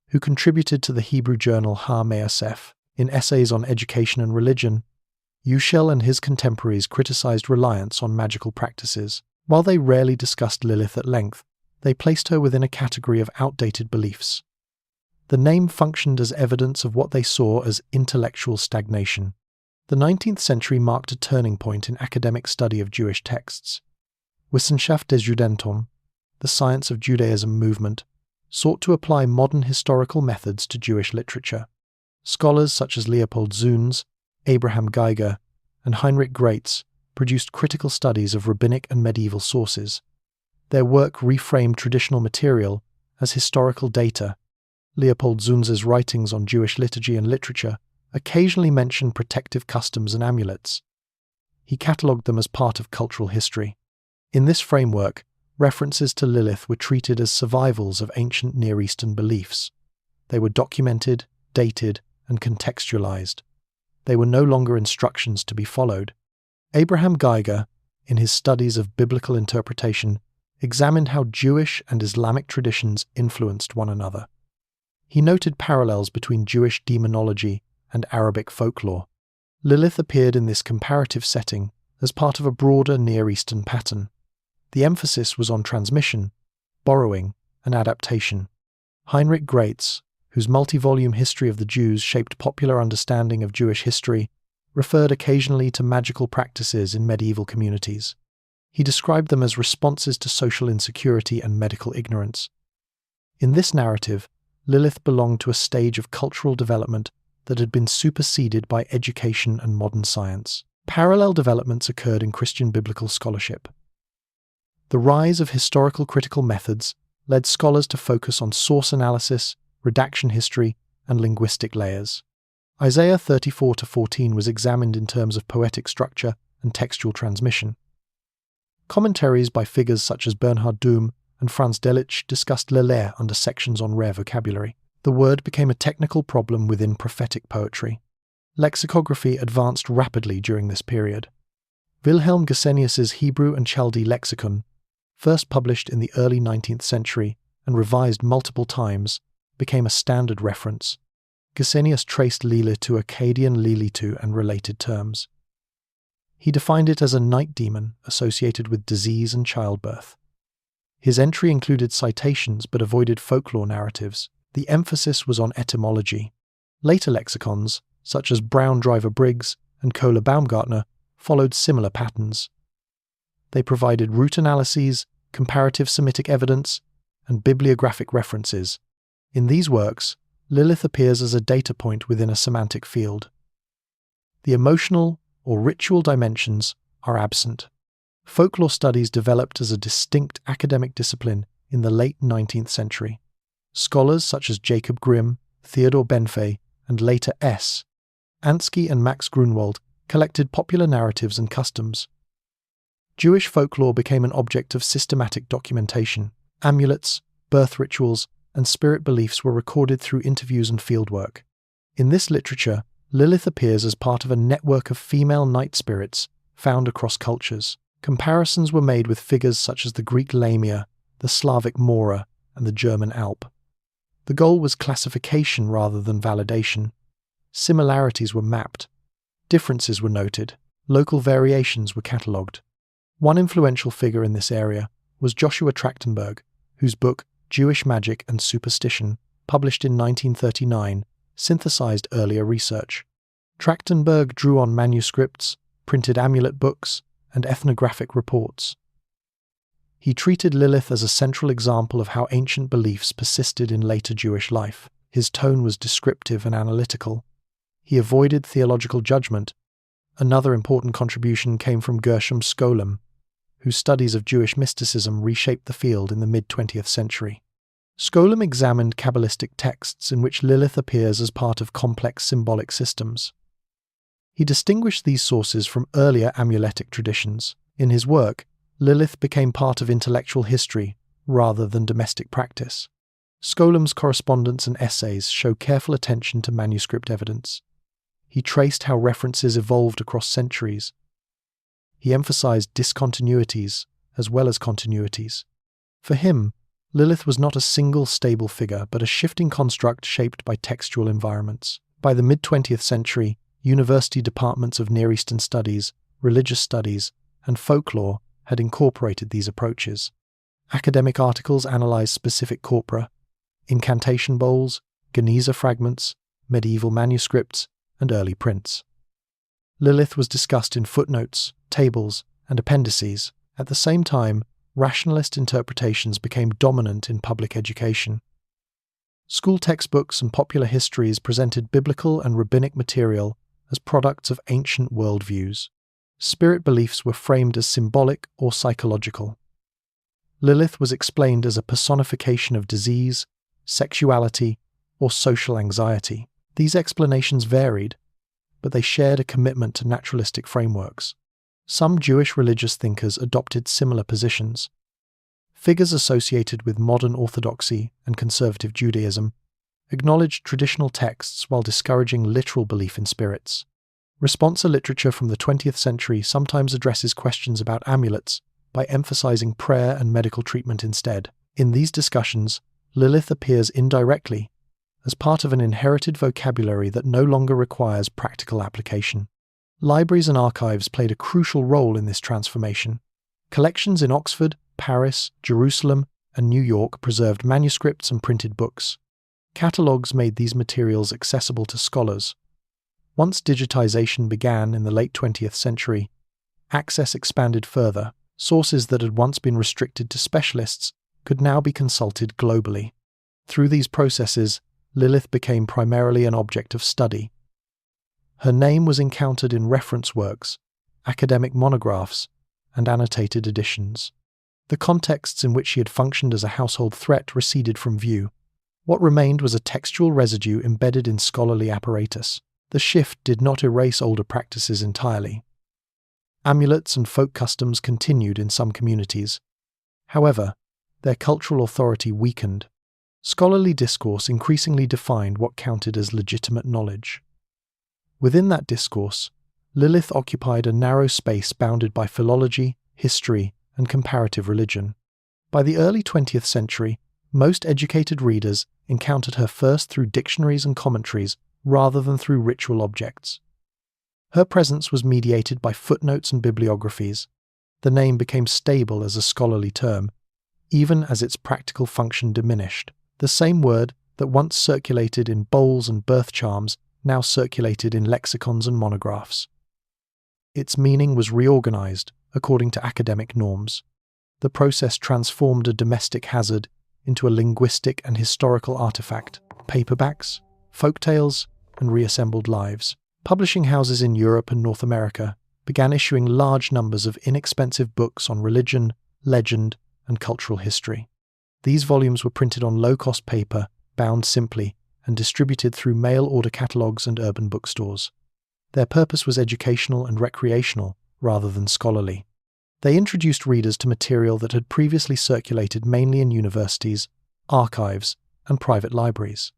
who contributed to the Hebrew journal Ha-Me'asef. In essays on education and religion, Ushel and his contemporaries criticized reliance on magical practices. While they rarely discussed Lilith at length, they placed her within a category of outdated beliefs. The name functioned as evidence of what they saw as intellectual stagnation. The 19th century marked a turning point in academic study of Jewish texts. Wissenschaft des Judentum, the science of Judaism movement, sought to apply modern historical methods to Jewish literature. Scholars such as Leopold Zuhns, Abraham Geiger, and Heinrich Graetz produced critical studies of rabbinic and medieval sources. Their work reframed traditional material as historical data. Leopold Zunz's writings on Jewish liturgy and literature occasionally mention protective customs and amulets. He catalogued them as part of cultural history. In this framework, references to Lilith were treated as survivals of ancient Near Eastern beliefs. They were documented, dated, and contextualized. They were no longer instructions to be followed. Abraham Geiger, in his studies of biblical interpretation, examined how Jewish and Islamic traditions influenced one another. He noted parallels between Jewish demonology and Arabic folklore. Lilith appeared in this comparative setting as part of a broader Near Eastern pattern. The emphasis was on transmission, borrowing, and adaptation. Heinrich Graetz, whose multi-volume history of the Jews shaped popular understanding of Jewish history, referred occasionally to magical practices in medieval communities. He described them as responses to social insecurity and medical ignorance. In this narrative, Lilith belonged to a stage of cultural development that had been superseded by education and modern science. Parallel developments occurred in Christian biblical scholarship. The rise of historical critical methods led scholars to focus on source analysis, redaction history, and linguistic layers. Isaiah 34-14 was examined in terms of poetic structure and textual transmission. Commentaries by figures such as Bernhard Doom and Franz Delitzsch discussed Lilith under sections on rare vocabulary. The word became a technical problem within prophetic poetry. Lexicography advanced rapidly during this period. Wilhelm Gesenius's Hebrew and Chaldee lexicon, first published in the early 19th century and revised multiple times, became a standard reference. Gesenius traced Lilith to Akkadian Lilitu and related terms. He defined it as a night demon associated with disease and childbirth. His entry included citations but avoided folklore narratives. The emphasis was on etymology. Later lexicons, such as Brown Driver Briggs and Kohler Baumgartner, followed similar patterns. They provided root analyses, comparative Semitic evidence, and bibliographic references. In these works, Lilith appears as a data point within a semantic field. The emotional or ritual dimensions are absent. Folklore studies developed as a distinct academic discipline in the late 19th century. Scholars such as Jacob Grimm, Theodor Benfey, and later S. Ansky and Max Grunwald collected popular narratives and customs. Jewish folklore became an object of systematic documentation. Amulets, birth rituals, and spirit beliefs were recorded through interviews and fieldwork. In this literature, Lilith appears as part of a network of female night spirits found across cultures. Comparisons were made with figures such as the Greek Lamia, the Slavic Mora, and the German Alp. The goal was classification rather than validation. Similarities were mapped. Differences were noted. Local variations were catalogued. One influential figure in this area was Joshua Trachtenberg, whose book Jewish Magic and Superstition, published in 1939, synthesized earlier research. Trachtenberg drew on manuscripts, printed amulet books, and ethnographic reports. He treated Lilith as a central example of how ancient beliefs persisted in later Jewish life. His tone was descriptive and analytical. He avoided theological judgment. Another important contribution came from Gershom Scholem, whose studies of Jewish mysticism reshaped the field in the mid-20th century. Scholem examined Kabbalistic texts in which Lilith appears as part of complex symbolic systems. He distinguished these sources from earlier amuletic traditions. In his work, Lilith became part of intellectual history rather than domestic practice. Scholem's correspondence and essays show careful attention to manuscript evidence. He traced how references evolved across centuries. He emphasized discontinuities as well as continuities. For him, Lilith was not a single stable figure, but a shifting construct shaped by textual environments. By the mid-20th century, university departments of Near Eastern studies, religious studies, and folklore had incorporated these approaches. Academic articles analyzed specific corpora, incantation bowls, Geniza fragments, medieval manuscripts, and early prints. Lilith was discussed in footnotes, tables, and appendices. At the same time, rationalist interpretations became dominant in public education. School textbooks and popular histories presented biblical and rabbinic material as products of ancient worldviews. spirit beliefs were framed as symbolic or psychological. Lilith was explained as a personification of disease, sexuality, or social anxiety. These explanations varied, but they shared a commitment to naturalistic frameworks. Some Jewish religious thinkers adopted similar positions. Figures associated with modern Orthodoxy and conservative Judaism acknowledged traditional texts while discouraging literal belief in spirits. Responsa literature from the 20th century sometimes addresses questions about amulets by emphasizing prayer and medical treatment instead. In these discussions, Lilith appears indirectly as part of an inherited vocabulary that no longer requires practical application. Libraries and archives played a crucial role in this transformation. Collections in Oxford, Paris, Jerusalem, and New York preserved manuscripts and printed books. Catalogues made these materials accessible to scholars. Once digitization began in the late 20th century, access expanded further. Sources that had once been restricted to specialists could now be consulted globally. Through these processes, Lilith became primarily an object of study. Her name was encountered in reference works, academic monographs, and annotated editions. The contexts in which she had functioned as a household threat receded from view. What remained was a textual residue embedded in scholarly apparatus. The shift did not erase older practices entirely. Amulets and folk customs continued in some communities. However, their cultural authority weakened. Scholarly discourse increasingly defined what counted as legitimate knowledge. Within that discourse, Lilith occupied a narrow space bounded by philology, history, and comparative religion. By the early 20th century, most educated readers encountered her first through dictionaries and commentaries rather than through ritual objects. Her presence was mediated by footnotes and bibliographies. The name became stable as a scholarly term, even as its practical function diminished. The same word that once circulated in bowls and birth charms now circulated in lexicons and monographs. Its meaning was reorganized according to academic norms. The process transformed a domestic hazard into a linguistic and historical artifact. Paperbacks, folktales, and reassembled lives. Publishing houses in Europe and North America began issuing large numbers of inexpensive books on religion, legend, and cultural history. These volumes were printed on low-cost paper, bound simply, and distributed through mail-order catalogues and urban bookstores. Their purpose was educational and recreational, rather than scholarly. They introduced readers to material that had previously circulated mainly in universities, archives, and private libraries.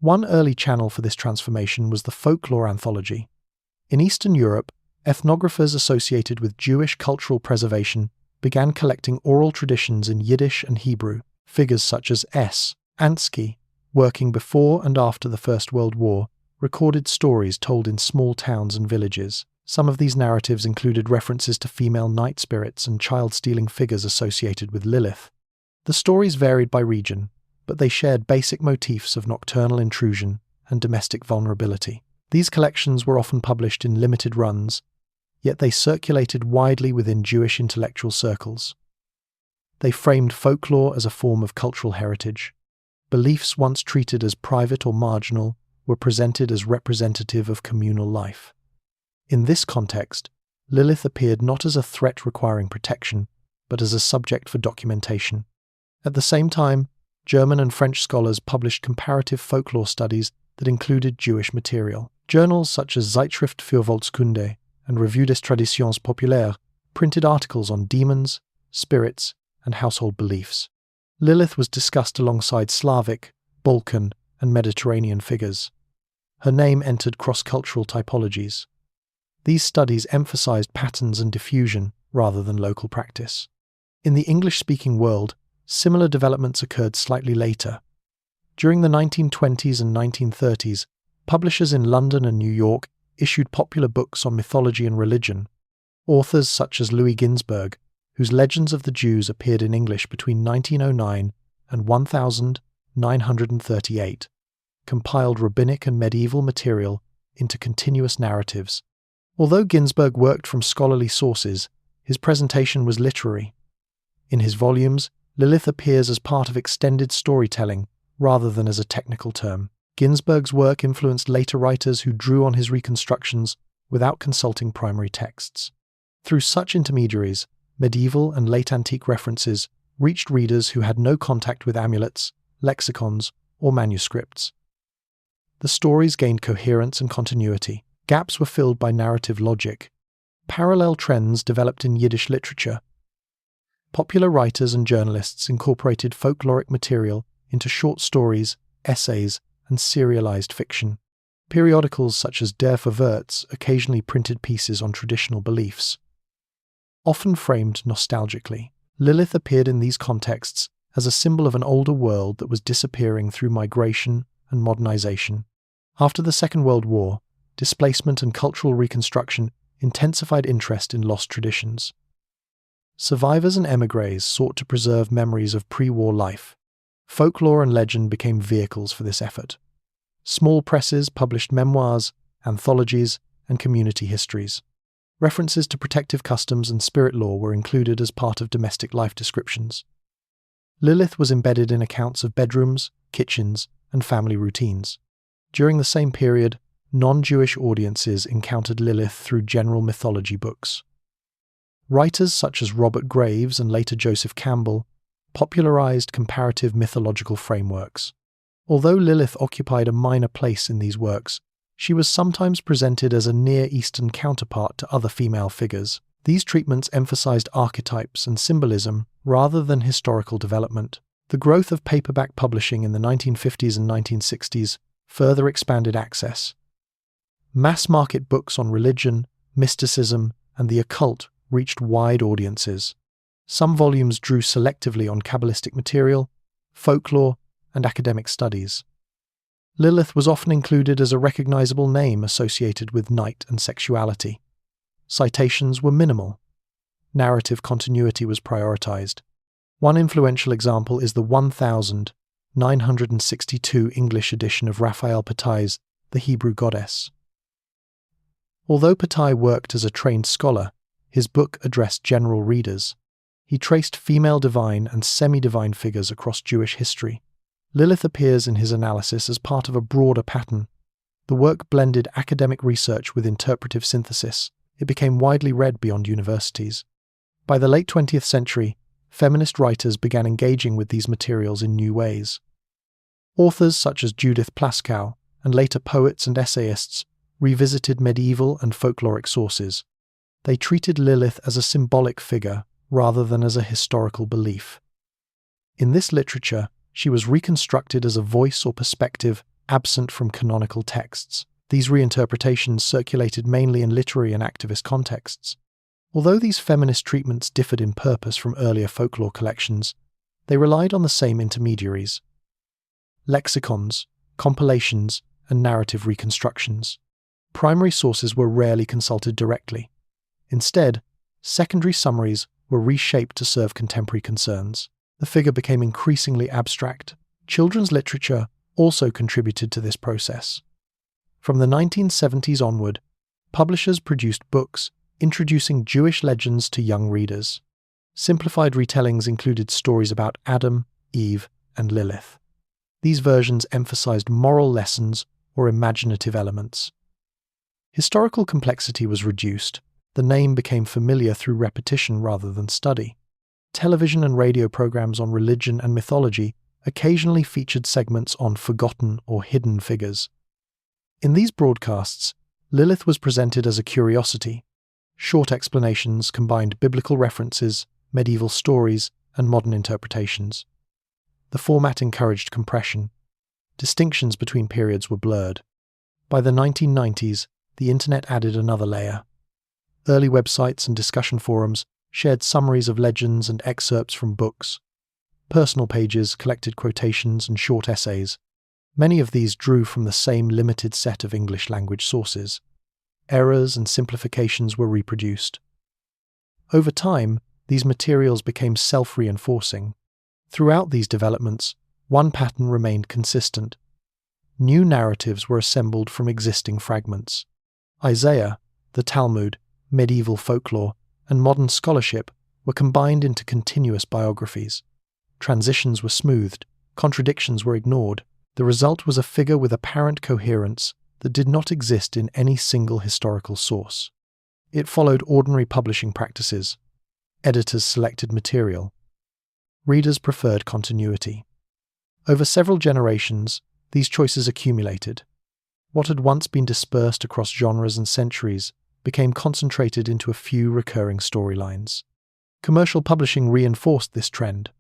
One early channel for this transformation was the folklore anthology. In Eastern Europe, ethnographers associated with Jewish cultural preservation began collecting oral traditions in Yiddish and Hebrew. Figures such as S. Ansky, working before and after the First World War, recorded stories told in small towns and villages. Some of these narratives included references to female night spirits and child-stealing figures associated with Lilith. The stories varied by region, but they shared basic motifs of nocturnal intrusion and domestic vulnerability. These collections were often published in limited runs, yet they circulated widely within Jewish intellectual circles. They framed folklore as a form of cultural heritage. Beliefs once treated as private or marginal were presented as representative of communal life. In this context, Lilith appeared not as a threat requiring protection, but as a subject for documentation. At the same time, German and French scholars published comparative folklore studies that included Jewish material. Journals such as Zeitschrift für Volkskunde and Revue des Traditions Populaires printed articles on demons, spirits, and household beliefs. Lilith was discussed alongside Slavic, Balkan, and Mediterranean figures. Her name entered cross-cultural typologies. These studies emphasized patterns and diffusion rather than local practice. In the English-speaking world, similar developments occurred slightly later. During the 1920s and 1930s, publishers in London and New York issued popular books on mythology and religion. Authors such as Louis Ginzberg, whose Legends of the Jews appeared in English between 1909 and 1938, compiled rabbinic and medieval material into continuous narratives. Although Ginzberg worked from scholarly sources, his presentation was literary. In his volumes, Lilith appears as part of extended storytelling rather than as a technical term. Ginzberg's work influenced later writers who drew on his reconstructions without consulting primary texts. Through such intermediaries, medieval and late antique references reached readers who had no contact with amulets, lexicons, or manuscripts. The stories gained coherence and continuity. Gaps were filled by narrative logic. Parallel trends developed in Yiddish literature. Popular writers and journalists incorporated folkloric material into short stories, essays, and serialized fiction. Periodicals such as Der Verwirrts occasionally printed pieces on traditional beliefs. Often framed nostalgically, Lilith appeared in these contexts as a symbol of an older world that was disappearing through migration and modernization. After the Second World War, displacement and cultural reconstruction intensified interest in lost traditions. Survivors and émigrés sought to preserve memories of pre-war life. Folklore and legend became vehicles for this effort. Small presses published memoirs, anthologies, and community histories. References to protective customs and spirit lore were included as part of domestic life descriptions. Lilith was embedded in accounts of bedrooms, kitchens, and family routines. During the same period, non-Jewish audiences encountered Lilith through general mythology books. Writers such as Robert Graves and later Joseph Campbell popularized comparative mythological frameworks. Although Lilith occupied a minor place in these works, she was sometimes presented as a Near Eastern counterpart to other female figures. These treatments emphasized archetypes and symbolism rather than historical development. The growth of paperback publishing in the 1950s and 1960s further expanded access. Mass-market books on religion, mysticism, and the occult reached wide audiences. Some volumes drew selectively on Kabbalistic material, folklore, and academic studies. Lilith was often included as a recognizable name associated with night and sexuality. Citations were minimal. Narrative continuity was prioritized. One influential example is the 1962 English edition of Raphael Patai's The Hebrew Goddess. Although Patai worked as a trained scholar, his book addressed general readers. He traced female divine and semi-divine figures across Jewish history. Lilith appears in his analysis as part of a broader pattern. The work blended academic research with interpretive synthesis. It became widely read beyond universities. By the late 20th century, feminist writers began engaging with these materials in new ways. Authors such as Judith Plaskow and later poets and essayists revisited medieval and folkloric sources. They treated Lilith as a symbolic figure rather than as a historical belief. In this literature, she was reconstructed as a voice or perspective absent from canonical texts. These reinterpretations circulated mainly in literary and activist contexts. Although these feminist treatments differed in purpose from earlier folklore collections, they relied on the same intermediaries: lexicons, compilations, and narrative reconstructions. Primary sources were rarely consulted directly. Instead, secondary summaries were reshaped to serve contemporary concerns. The figure became increasingly abstract. Children's literature also contributed to this process. From the 1970s onward, publishers produced books introducing Jewish legends to young readers. Simplified retellings included stories about Adam, Eve, and Lilith. These versions emphasized moral lessons or imaginative elements. Historical complexity was reduced. The name became familiar through repetition rather than study. Television and radio programs on religion and mythology occasionally featured segments on forgotten or hidden figures. In these broadcasts, Lilith was presented as a curiosity. Short explanations combined biblical references, medieval stories, and modern interpretations. The format encouraged compression. Distinctions between periods were blurred. By the 1990s, the internet added another layer. Early websites and discussion forums shared summaries of legends and excerpts from books. Personal pages collected quotations and short essays. Many of these drew from the same limited set of English-language sources. Errors and simplifications were reproduced. Over time, these materials became self-reinforcing. Throughout these developments, one pattern remained consistent. New narratives were assembled from existing fragments. Isaiah, the Talmud, medieval folklore, and modern scholarship were combined into continuous biographies. Transitions were smoothed, contradictions were ignored. The result was a figure with apparent coherence that did not exist in any single historical source. It followed ordinary publishing practices. Editors selected material. Readers preferred continuity. Over several generations, these choices accumulated. What had once been dispersed across genres and centuries became concentrated into a few recurring storylines. Commercial publishing reinforced this trend.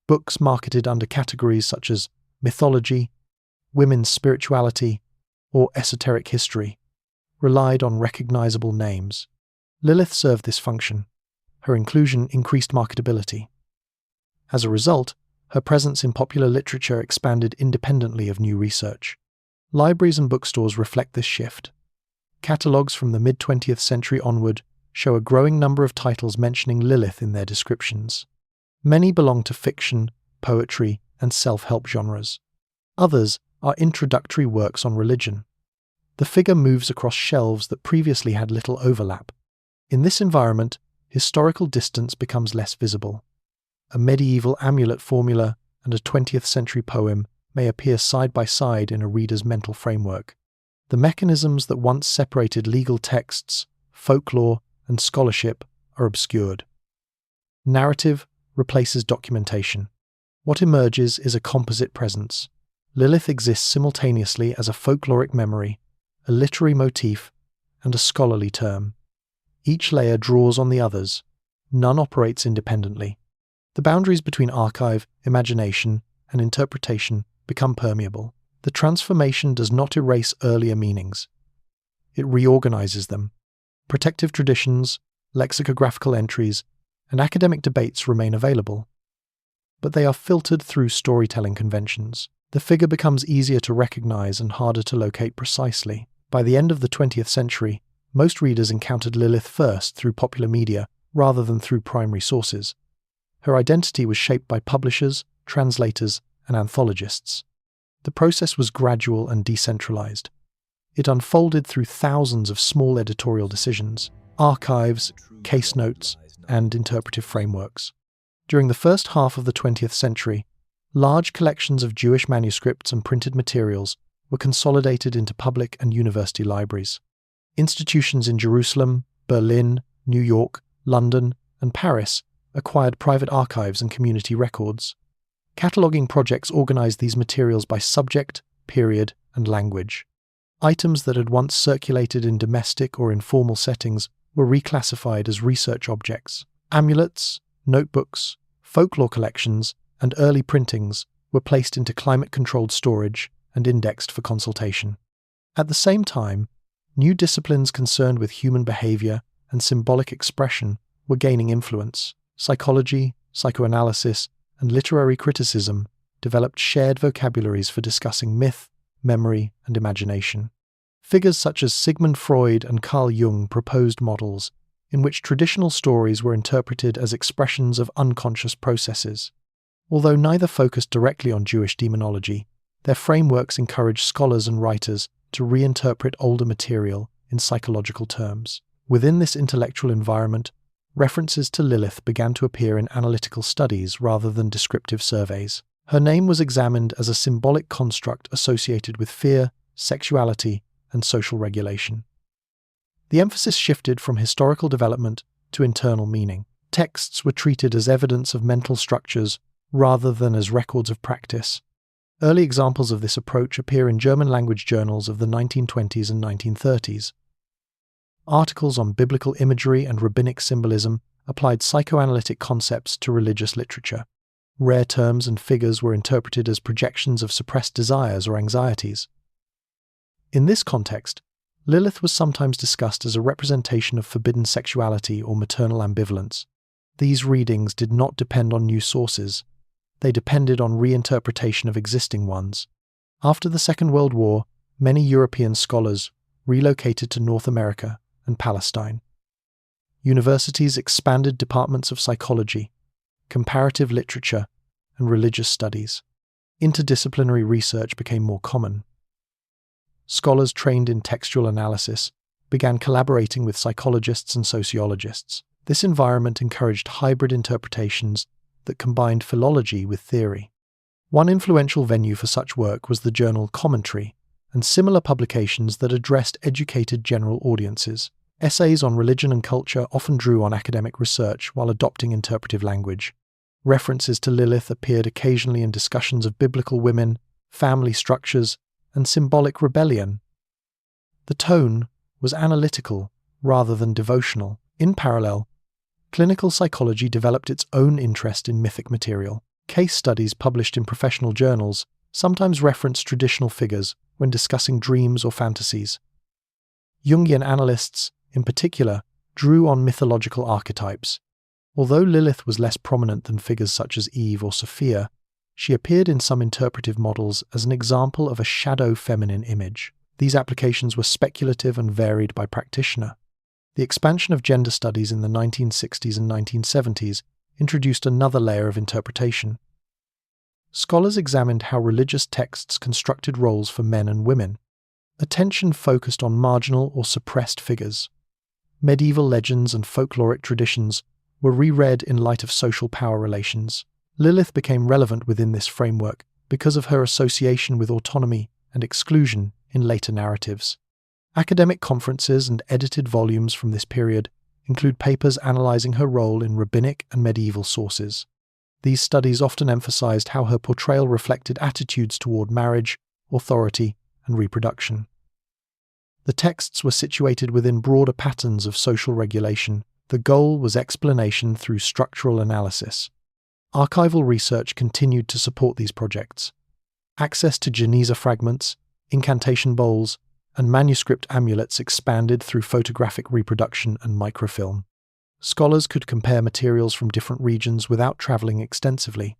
Books marketed under categories such as mythology, women's spirituality, or esoteric history relied on recognizable names. Lilith served this function. Her inclusion increased marketability. As a result, her presence in popular literature expanded independently of new research. Libraries and bookstores reflect this shift. Catalogues from the mid-20th century onward show a growing number of titles mentioning Lilith in their descriptions. Many belong to fiction, poetry, and self-help genres. Others are introductory works on religion. The figure moves across shelves that previously had little overlap. In this environment, historical distance becomes less visible. A medieval amulet formula and a 20th century poem may appear side by side in a reader's mental framework. The mechanisms that once separated legal texts, folklore, and scholarship are obscured. Narrative replaces documentation. What emerges is a composite presence. Lilith exists simultaneously as a folkloric memory, a literary motif, and a scholarly term. Each layer draws on the others. None operates independently. The boundaries between archive, imagination, and interpretation become permeable. The transformation does not erase earlier meanings. It reorganizes them. Protective traditions, lexicographical entries, and academic debates remain available, but they are filtered through storytelling conventions. The figure becomes easier to recognize and harder to locate precisely. By the end of the 20th century, most readers encountered Lilith first through popular media rather than through primary sources. Her identity was shaped by publishers, translators, and anthologists. The process was gradual and decentralized. It unfolded through thousands of small editorial decisions, archives, case notes, and interpretive frameworks. During the first half of the 20th century, large collections of Jewish manuscripts and printed materials were consolidated into public and university libraries. Institutions in Jerusalem, Berlin, New York, London, and Paris acquired private archives and community records. Cataloging projects organized these materials by subject, period, and language. Items that had once circulated in domestic or informal settings were reclassified as research objects. Amulets, notebooks, folklore collections, and early printings were placed into climate-controlled storage and indexed for consultation. At the same time, new disciplines concerned with human behavior and symbolic expression were gaining influence. Psychology, psychoanalysis, and literary criticism developed shared vocabularies for discussing myth, memory, and imagination. Figures such as Sigmund Freud and Carl Jung proposed models in which traditional stories were interpreted as expressions of unconscious processes. Although neither focused directly on Jewish demonology, their frameworks encouraged scholars and writers to reinterpret older material in psychological terms. Within this intellectual environment, references to Lilith began to appear in analytical studies rather than descriptive surveys. Her name was examined as a symbolic construct associated with fear, sexuality, and social regulation. The emphasis shifted from historical development to internal meaning. Texts were treated as evidence of mental structures rather than as records of practice. Early examples of this approach appear in German-language journals of the 1920s and 1930s. Articles on biblical imagery and rabbinic symbolism applied psychoanalytic concepts to religious literature. Rare terms and figures were interpreted as projections of suppressed desires or anxieties. In this context, Lilith was sometimes discussed as a representation of forbidden sexuality or maternal ambivalence. These readings did not depend on new sources. They depended on reinterpretation of existing ones. After the Second World War, many European scholars relocated to North America and Palestine. Universities expanded departments of psychology, comparative literature, and religious studies. Interdisciplinary research became more common. Scholars trained in textual analysis began collaborating with psychologists and sociologists. This environment encouraged hybrid interpretations that combined philology with theory. One influential venue for such work was the journal Commentary and similar publications that addressed educated general audiences. Essays on religion and culture often drew on academic research while adopting interpretive language. References to Lilith appeared occasionally in discussions of biblical women, family structures, and symbolic rebellion. The tone was analytical rather than devotional. In parallel, clinical psychology developed its own interest in mythic material. Case studies published in professional journals sometimes reference traditional figures when discussing dreams or fantasies. Jungian analysts, in particular, drew on mythological archetypes. Although Lilith was less prominent than figures such as Eve or Sophia, she appeared in some interpretive models as an example of a shadow feminine image. These applications were speculative and varied by practitioner. The expansion of gender studies in the 1960s and 1970s introduced another layer of interpretation. Scholars examined how religious texts constructed roles for men and women. Attention focused on marginal or suppressed figures. Medieval legends and folkloric traditions were reread in light of social power relations. Lilith became relevant within this framework because of her association with autonomy and exclusion in later narratives. Academic conferences and edited volumes from this period include papers analyzing her role in rabbinic and medieval sources. These studies often emphasized how her portrayal reflected attitudes toward marriage, authority, and reproduction. The texts were situated within broader patterns of social regulation. The goal was explanation through structural analysis. Archival research continued to support these projects. Access to Geniza fragments, incantation bowls, and manuscript amulets expanded through photographic reproduction and microfilm. Scholars could compare materials from different regions without traveling extensively.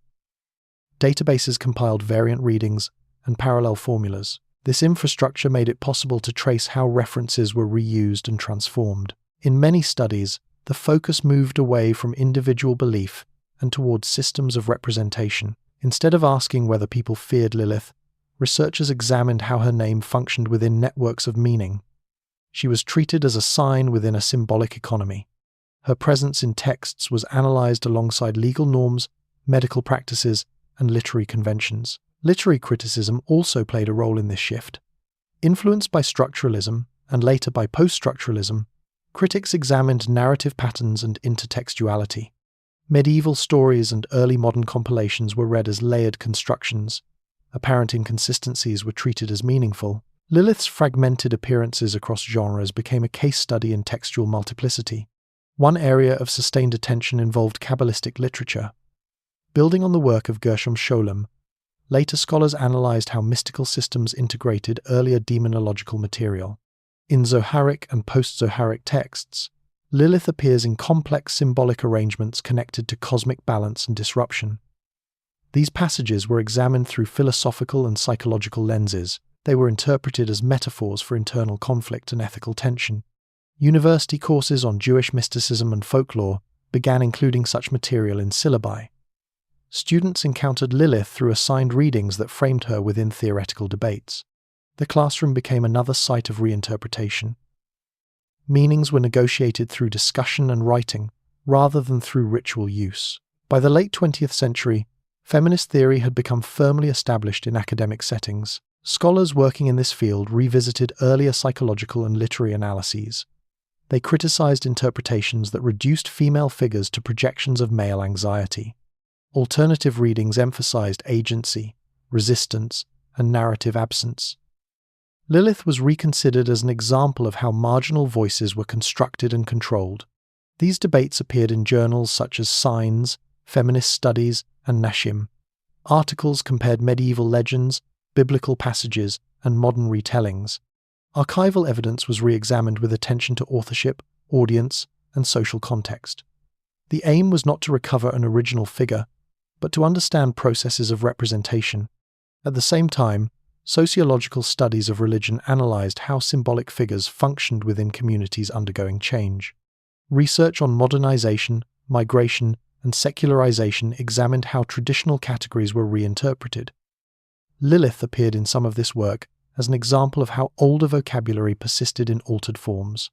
Databases compiled variant readings and parallel formulas. This infrastructure made it possible to trace how references were reused and transformed. In many studies, the focus moved away from individual belief and towards systems of representation. Instead of asking whether people feared Lilith, researchers examined how her name functioned within networks of meaning. She was treated as a sign within a symbolic economy. Her presence in texts was analyzed alongside legal norms, medical practices, and literary conventions. Literary criticism also played a role in this shift. Influenced by structuralism, and later by post-structuralism, critics examined narrative patterns and intertextuality. Medieval stories and early modern compilations were read as layered constructions. Apparent inconsistencies were treated as meaningful. Lilith's fragmented appearances across genres became a case study in textual multiplicity. One area of sustained attention involved Kabbalistic literature. Building on the work of Gershom Scholem, later scholars analyzed how mystical systems integrated earlier demonological material. In Zoharic and post-Zoharic texts, Lilith appears in complex symbolic arrangements connected to cosmic balance and disruption. These passages were examined through philosophical and psychological lenses. They were interpreted as metaphors for internal conflict and ethical tension. University courses on Jewish mysticism and folklore began including such material in syllabi. Students encountered Lilith through assigned readings that framed her within theoretical debates. The classroom became another site of reinterpretation. Meanings were negotiated through discussion and writing, rather than through ritual use. By the late 20th century, feminist theory had become firmly established in academic settings. Scholars working in this field revisited earlier psychological and literary analyses. They criticized interpretations that reduced female figures to projections of male anxiety. Alternative readings emphasized agency, resistance, and narrative absence. Lilith was reconsidered as an example of how marginal voices were constructed and controlled. These debates appeared in journals such as Signs, Feminist Studies, and Nashim. Articles compared medieval legends, biblical passages, and modern retellings. Archival evidence was re-examined with attention to authorship, audience, and social context. The aim was not to recover an original figure, but to understand processes of representation. At the same time, sociological studies of religion analyzed how symbolic figures functioned within communities undergoing change. Research on modernization, migration, and secularization examined how traditional categories were reinterpreted. Lilith appeared in some of this work as an example of how older vocabulary persisted in altered forms.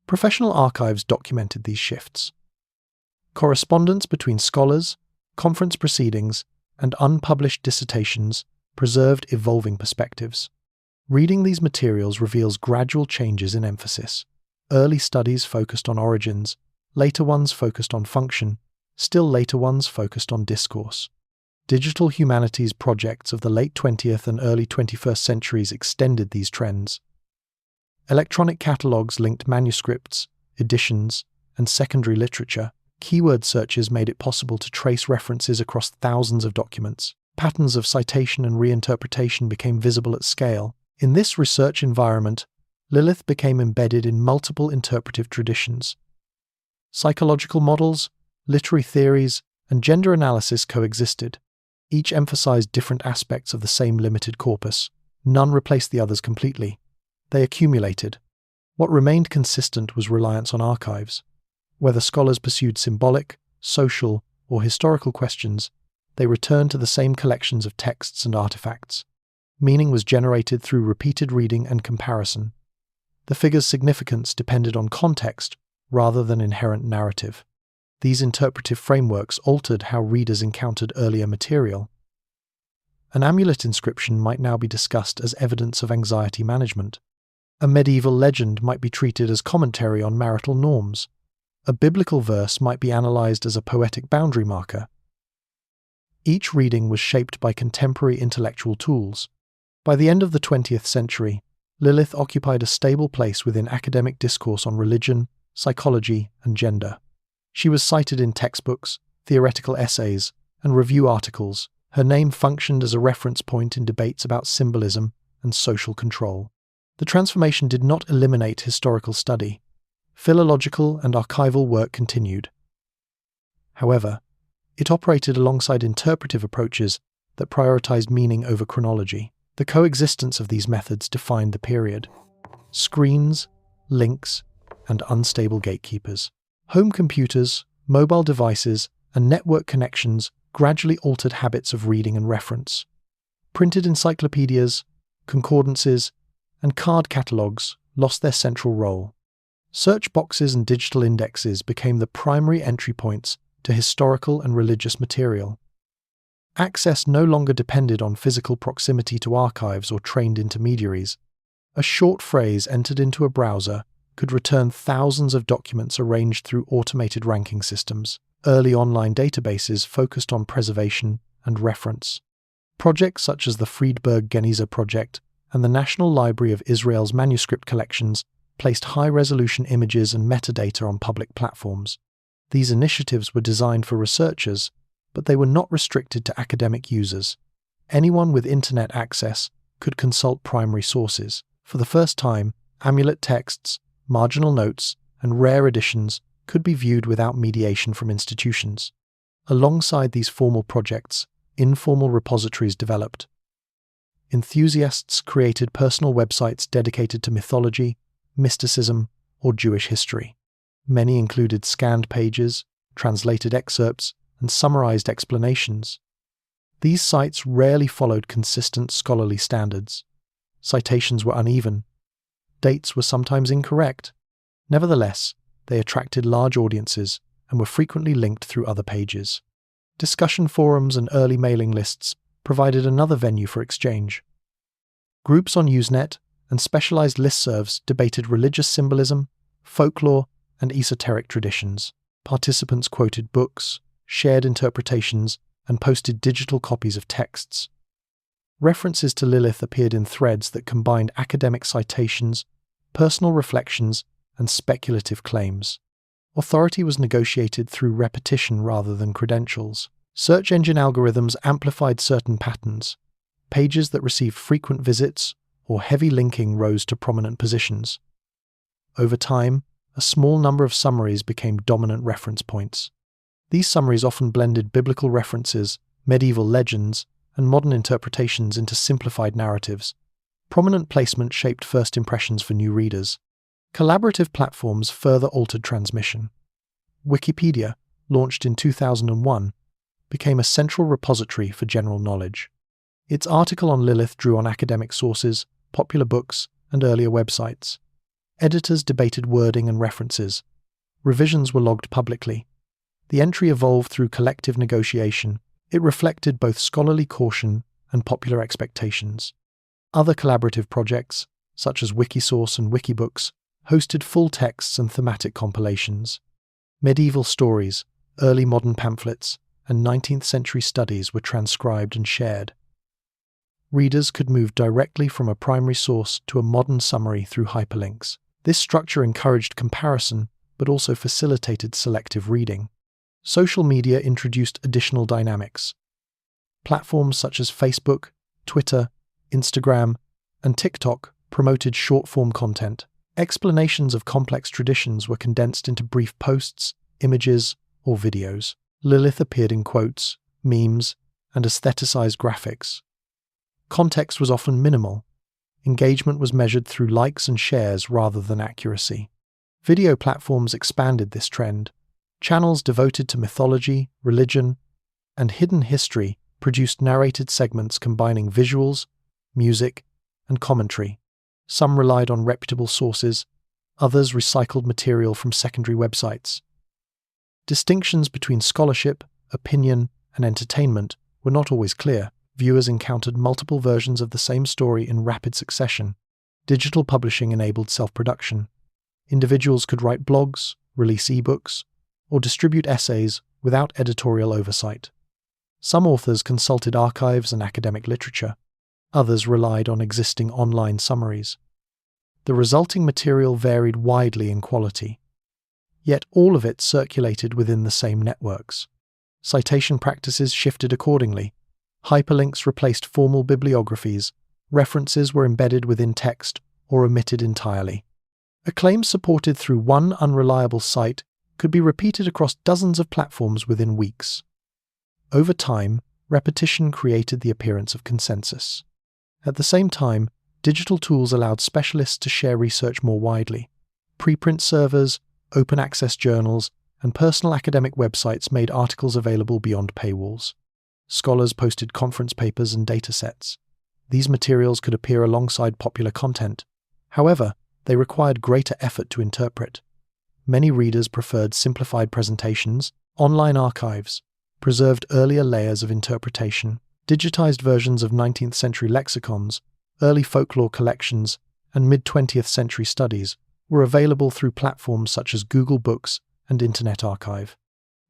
Professional archives documented these shifts. Correspondence between scholars, conference proceedings, and unpublished dissertations preserved evolving perspectives. Reading these materials reveals gradual changes in emphasis. Early studies focused on origins, later ones focused on function, still later ones focused on discourse. Digital humanities projects of the late 20th and early 21st centuries extended these trends. Electronic catalogues linked manuscripts, editions, and secondary literature. Keyword searches made it possible to trace references across thousands of documents. Patterns of citation and reinterpretation became visible at scale. In this research environment, Lilith became embedded in multiple interpretive traditions. Psychological models, literary theories, and gender analysis coexisted. Each emphasized different aspects of the same limited corpus. None replaced the others completely. They accumulated. What remained consistent was reliance on archives. Whether scholars pursued symbolic, social, or historical questions, they returned to the same collections of texts and artifacts. Meaning was generated through repeated reading and comparison. The figure's significance depended on context rather than inherent narrative. These interpretive frameworks altered how readers encountered earlier material. An amulet inscription might now be discussed as evidence of anxiety management. A medieval legend might be treated as commentary on marital norms. A biblical verse might be analyzed as a poetic boundary marker. Each reading was shaped by contemporary intellectual tools. By the end of the 20th century, Lilith occupied a stable place within academic discourse on religion, psychology, and gender. She was cited in textbooks, theoretical essays, and review articles. Her name functioned as a reference point in debates about symbolism and social control. The transformation did not eliminate historical study. Philological and archival work continued. However, it operated alongside interpretive approaches that prioritized meaning over chronology. The coexistence of these methods defined the period. Screens, links, and unstable gatekeepers. Home computers, mobile devices, and network connections gradually altered habits of reading and reference. Printed encyclopedias, concordances, and card catalogues lost their central role. Search boxes and digital indexes became the primary entry points to historical and religious material. Access no longer depended on physical proximity to archives or trained intermediaries. A short phrase entered into a browser could return thousands of documents arranged through automated ranking systems. Early online databases focused on preservation and reference. Projects such as the Friedberg Geniza Project and the National Library of Israel's manuscript collections placed high-resolution images and metadata on public platforms. These initiatives were designed for researchers, but they were not restricted to academic users. Anyone with internet access could consult primary sources. For the first time, amulet texts, marginal notes, and rare editions could be viewed without mediation from institutions. Alongside these formal projects, informal repositories developed. Enthusiasts created personal websites dedicated to mythology, mysticism, or Jewish history. Many included scanned pages, translated excerpts, and summarized explanations. These sites rarely followed consistent scholarly standards. Citations were uneven. Dates were sometimes incorrect. Nevertheless, they attracted large audiences and were frequently linked through other pages. Discussion forums and early mailing lists provided another venue for exchange. Groups on Usenet and specialized listservs debated religious symbolism, folklore, and esoteric traditions. Participants quoted books, shared interpretations, and posted digital copies of texts. References to Lilith appeared in threads that combined academic citations, personal reflections, and speculative claims. Authority was negotiated through repetition rather than credentials. Search engine algorithms amplified certain patterns. Pages that received frequent visits or heavy linking rose to prominent positions. Over time, a small number of summaries became dominant reference points. These summaries often blended biblical references, medieval legends, and modern interpretations into simplified narratives. Prominent placement shaped first impressions for new readers. Collaborative platforms further altered transmission. Wikipedia, launched in 2001, became a central repository for general knowledge. Its article on Lilith drew on academic sources, popular books, and earlier websites. Editors debated wording and references. Revisions were logged publicly. The entry evolved through collective negotiation. It reflected both scholarly caution and popular expectations. Other collaborative projects, such as Wikisource and Wikibooks, hosted full texts and thematic compilations. Medieval stories, early modern pamphlets, and 19th century studies were transcribed and shared. Readers could move directly from a primary source to a modern summary through hyperlinks. This structure encouraged comparison, but also facilitated selective reading. Social media introduced additional dynamics. Platforms such as Facebook, Twitter, Instagram, and TikTok promoted short-form content. Explanations of complex traditions were condensed into brief posts, images, or videos. Lilith appeared in quotes, memes, and aestheticized graphics. Context was often minimal. Engagement was measured through likes and shares rather than accuracy. Video platforms expanded this trend. Channels devoted to mythology, religion, and hidden history produced narrated segments combining visuals, music, and commentary. Some relied on reputable sources, others recycled material from secondary websites. Distinctions between scholarship, opinion, and entertainment were not always clear. Viewers encountered multiple versions of the same story in rapid succession. Digital publishing enabled self-production. Individuals could write blogs, release ebooks, or distribute essays without editorial oversight. Some authors consulted archives and academic literature. Others relied on existing online summaries. The resulting material varied widely in quality. Yet all of it circulated within the same networks. Citation practices shifted accordingly. Hyperlinks replaced formal bibliographies. References were embedded within text or omitted entirely. A claim supported through one unreliable site could be repeated across dozens of platforms within weeks. Over time, repetition created the appearance of consensus. At the same time, digital tools allowed specialists to share research more widely. Preprint servers, open access journals, and personal academic websites made articles available beyond paywalls. Scholars posted conference papers and datasets. These materials could appear alongside popular content. However, they required greater effort to interpret. Many readers preferred simplified presentations, online archives, preserved earlier layers of interpretation, digitized versions of 19th century lexicons, early folklore collections, and mid-20th century studies were available through platforms such as Google Books and Internet Archive.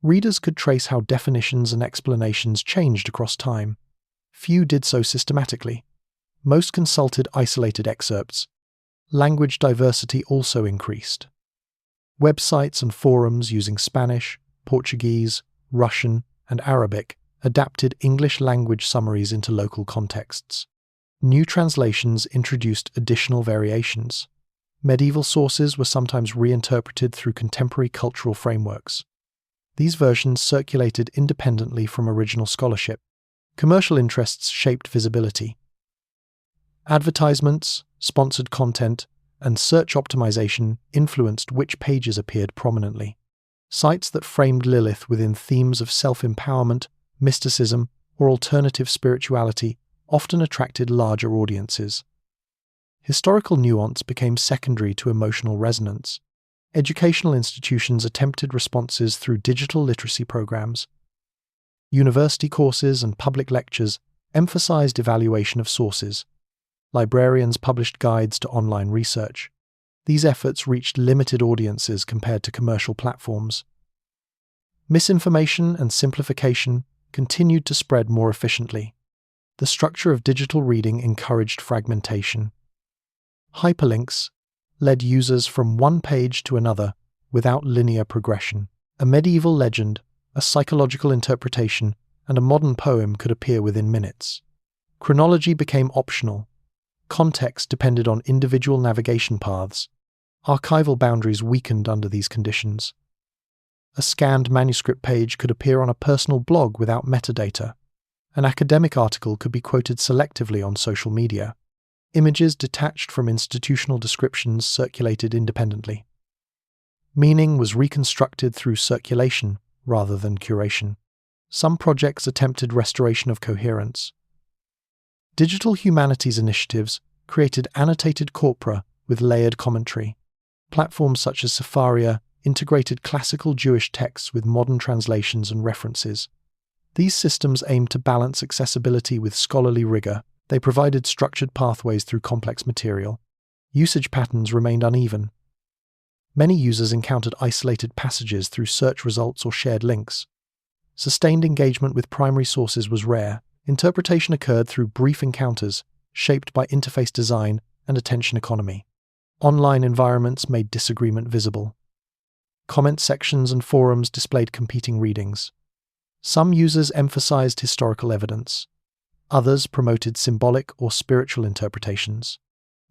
Readers could trace how definitions and explanations changed across time. Few did so systematically. Most consulted isolated excerpts. Language diversity also increased. Websites and forums using Spanish, Portuguese, Russian, and Arabic adapted English language summaries into local contexts. New translations introduced additional variations. Medieval sources were sometimes reinterpreted through contemporary cultural frameworks. These versions circulated independently from original scholarship. Commercial interests shaped visibility. Advertisements, sponsored content, and search optimization influenced which pages appeared prominently. Sites that framed Lilith within themes of self-empowerment, mysticism, or alternative spirituality often attracted larger audiences. Historical nuance became secondary to emotional resonance. Educational institutions attempted responses through digital literacy programs. University courses and public lectures emphasized evaluation of sources. Librarians published guides to online research. These efforts reached limited audiences compared to commercial platforms. Misinformation and simplification continued to spread more efficiently. The structure of digital reading encouraged fragmentation. Hyperlinks led users from one page to another without linear progression. A medieval legend, a psychological interpretation, and a modern poem could appear within minutes. Chronology became optional. Context depended on individual navigation paths. Archival boundaries weakened under these conditions. A scanned manuscript page could appear on a personal blog without metadata. An academic article could be quoted selectively on social media. Images detached from institutional descriptions circulated independently. Meaning was reconstructed through circulation rather than curation. Some projects attempted restoration of coherence. Digital humanities initiatives created annotated corpora with layered commentary. Platforms such as Safaria integrated classical Jewish texts with modern translations and references. These systems aimed to balance accessibility with scholarly rigor. They provided structured pathways through complex material. Usage patterns remained uneven. Many users encountered isolated passages through search results or shared links. Sustained engagement with primary sources was rare. Interpretation occurred through brief encounters, shaped by interface design and attention economy. Online environments made disagreement visible. Comment sections and forums displayed competing readings. Some users emphasized historical evidence. Others promoted symbolic or spiritual interpretations.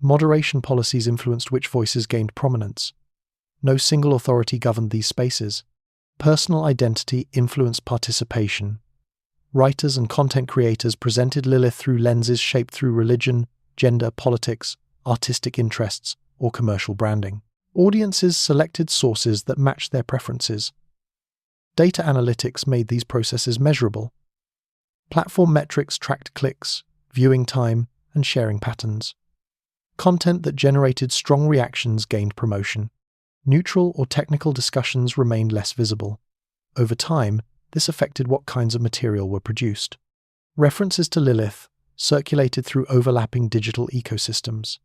Moderation policies influenced which voices gained prominence. No single authority governed these spaces. Personal identity influenced participation. Writers and content creators presented Lilith through lenses shaped through religion, gender, politics, artistic interests, or commercial branding. Audiences selected sources that matched their preferences. Data analytics made these processes measurable. Platform metrics tracked clicks, viewing time, and sharing patterns. Content that generated strong reactions gained promotion. Neutral or technical discussions remained less visible. Over time, this affected what kinds of material were produced. References to Lilith circulated through overlapping digital ecosystems.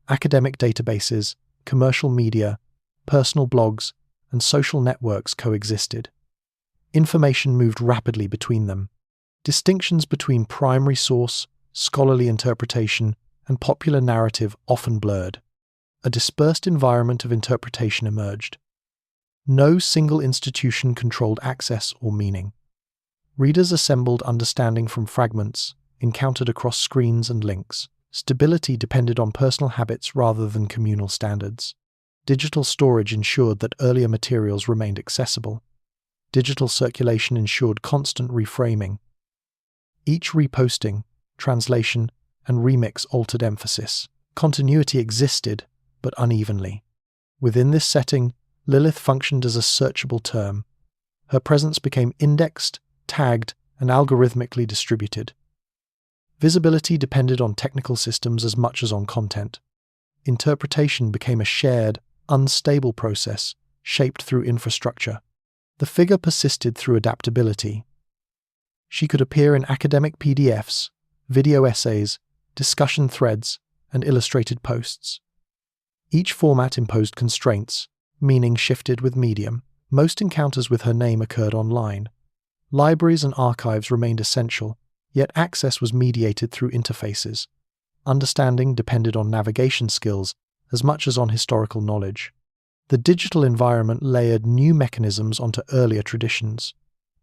Academic databases, commercial media, personal blogs, and social networks coexisted. Information moved rapidly between them. Distinctions between primary source, scholarly interpretation, and popular narrative often blurred. A dispersed environment of interpretation emerged. No single institution controlled access or meaning. Readers assembled understanding from fragments, encountered across screens and links. Stability depended on personal habits rather than communal standards. Digital storage ensured that earlier materials remained accessible. Digital circulation ensured constant reframing. Each reposting, translation, and remix altered emphasis. Continuity existed, but unevenly. Within this setting, Lilith functioned as a searchable term. Her presence became indexed, tagged, and algorithmically distributed. Visibility depended on technical systems as much as on content. Interpretation became a shared, unstable process, shaped through infrastructure. The figure persisted through adaptability. She could appear in academic PDFs, video essays, discussion threads, and illustrated posts. Each format imposed constraints, meaning shifted with medium. Most encounters with her name occurred online. Libraries and archives remained essential, yet access was mediated through interfaces. Understanding depended on navigation skills as much as on historical knowledge. The digital environment layered new mechanisms onto earlier traditions.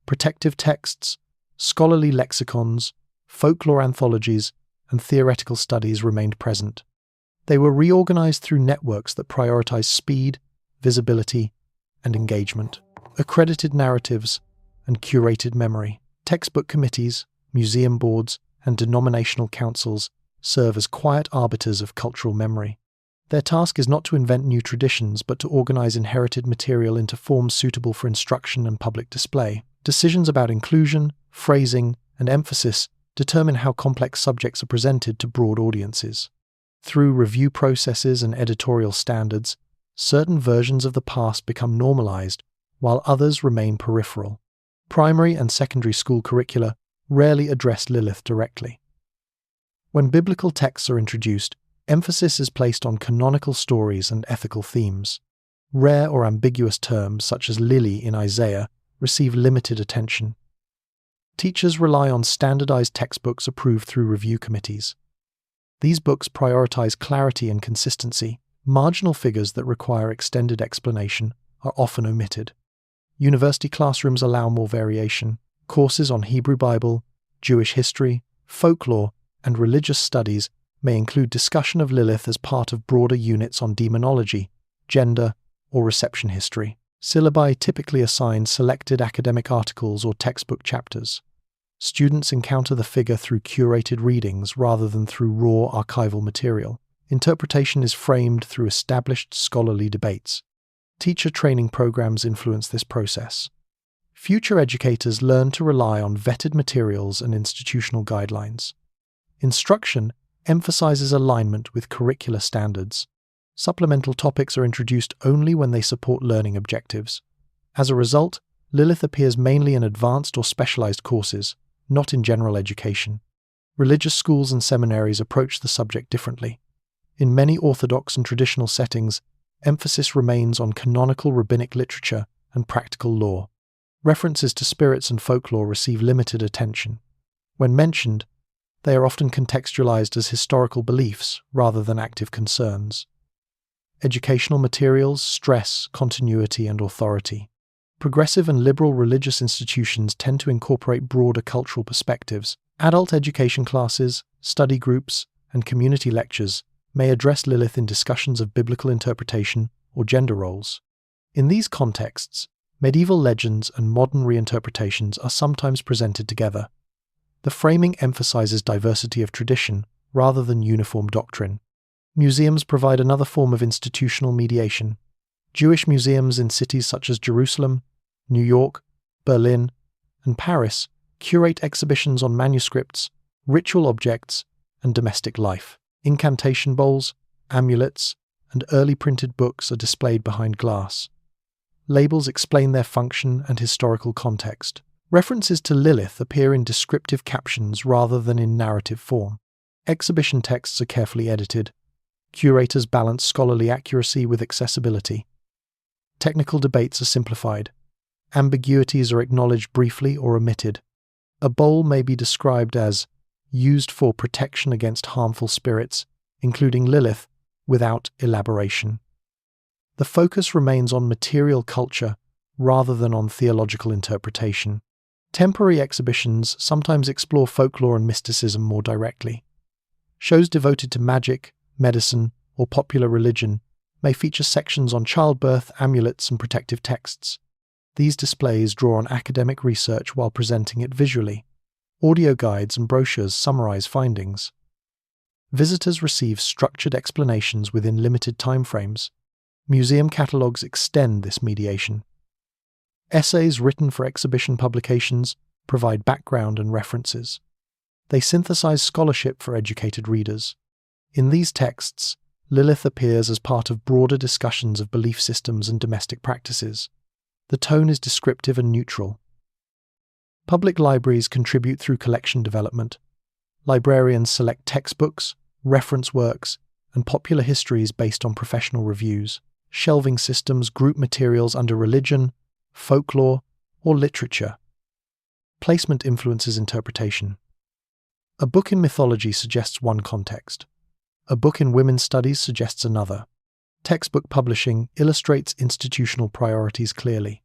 Protective texts, scholarly lexicons, folklore anthologies, and theoretical studies remained present. They were reorganized through networks that prioritized speed, visibility, and engagement. Accredited narratives and curated memory. Textbook committees, museum boards, and denominational councils serve as quiet arbiters of cultural memory. Their task is not to invent new traditions, but to organize inherited material into forms suitable for instruction and public display. Decisions about inclusion, phrasing, and emphasis determine how complex subjects are presented to broad audiences. Through review processes and editorial standards, certain versions of the past become normalized, while others remain peripheral. Primary and secondary school curricula rarely address Lilith directly. When biblical texts are introduced, emphasis is placed on canonical stories and ethical themes. Rare or ambiguous terms, such as lily in Isaiah, receive limited attention. Teachers rely on standardized textbooks approved through review committees. These books prioritize clarity and consistency. Marginal figures that require extended explanation are often omitted. University classrooms allow more variation. Courses on Hebrew Bible, Jewish history, folklore, and religious studies may include discussion of Lilith as part of broader units on demonology, gender, or reception history. Syllabi typically assign selected academic articles or textbook chapters. Students encounter the figure through curated readings rather than through raw archival material. Interpretation is framed through established scholarly debates. Teacher training programs influence this process. Future educators learn to rely on vetted materials and institutional guidelines. Instruction emphasizes alignment with curricular standards. Supplemental topics are introduced only when they support learning objectives. As a result, Lilith appears mainly in advanced or specialized courses, not in general education. Religious schools and seminaries approach the subject differently. In many orthodox and traditional settings, emphasis remains on canonical rabbinic literature and practical law. References to spirits and folklore receive limited attention. When mentioned, they are often contextualized as historical beliefs rather than active concerns. Educational materials stress continuity and authority. Progressive and liberal religious institutions tend to incorporate broader cultural perspectives. Adult education classes, study groups, and community lectures may address Lilith in discussions of biblical interpretation or gender roles. In these contexts, medieval legends and modern reinterpretations are sometimes presented together. The framing emphasizes diversity of tradition rather than uniform doctrine. Museums provide another form of institutional mediation. Jewish museums in cities such as Jerusalem, New York, Berlin, and Paris curate exhibitions on manuscripts, ritual objects, and domestic life. Incantation bowls, amulets, and early printed books are displayed behind glass. Labels explain their function and historical context. References to Lilith appear in descriptive captions rather than in narrative form. Exhibition texts are carefully edited. Curators balance scholarly accuracy with accessibility. Technical debates are simplified. Ambiguities are acknowledged briefly or omitted. A bowl may be described as used for protection against harmful spirits, including Lilith, without elaboration. The focus remains on material culture rather than on theological interpretation. Temporary exhibitions sometimes explore folklore and mysticism more directly. Shows devoted to magic, medicine, or popular religion may feature sections on childbirth, amulets, and protective texts. These displays draw on academic research while presenting it visually. Audio guides and brochures summarize findings. Visitors receive structured explanations within limited timeframes. Museum catalogues extend this mediation. Essays written for exhibition publications provide background and references. They synthesize scholarship for educated readers. In these texts, Lilith appears as part of broader discussions of belief systems and domestic practices. The tone is descriptive and neutral. Public libraries contribute through collection development. Librarians select textbooks, reference works, and popular histories based on professional reviews. Shelving systems group materials under religion, folklore, or literature. Placement influences interpretation. A book in mythology suggests one context. A book in women's studies suggests another. Textbook publishing illustrates institutional priorities clearly.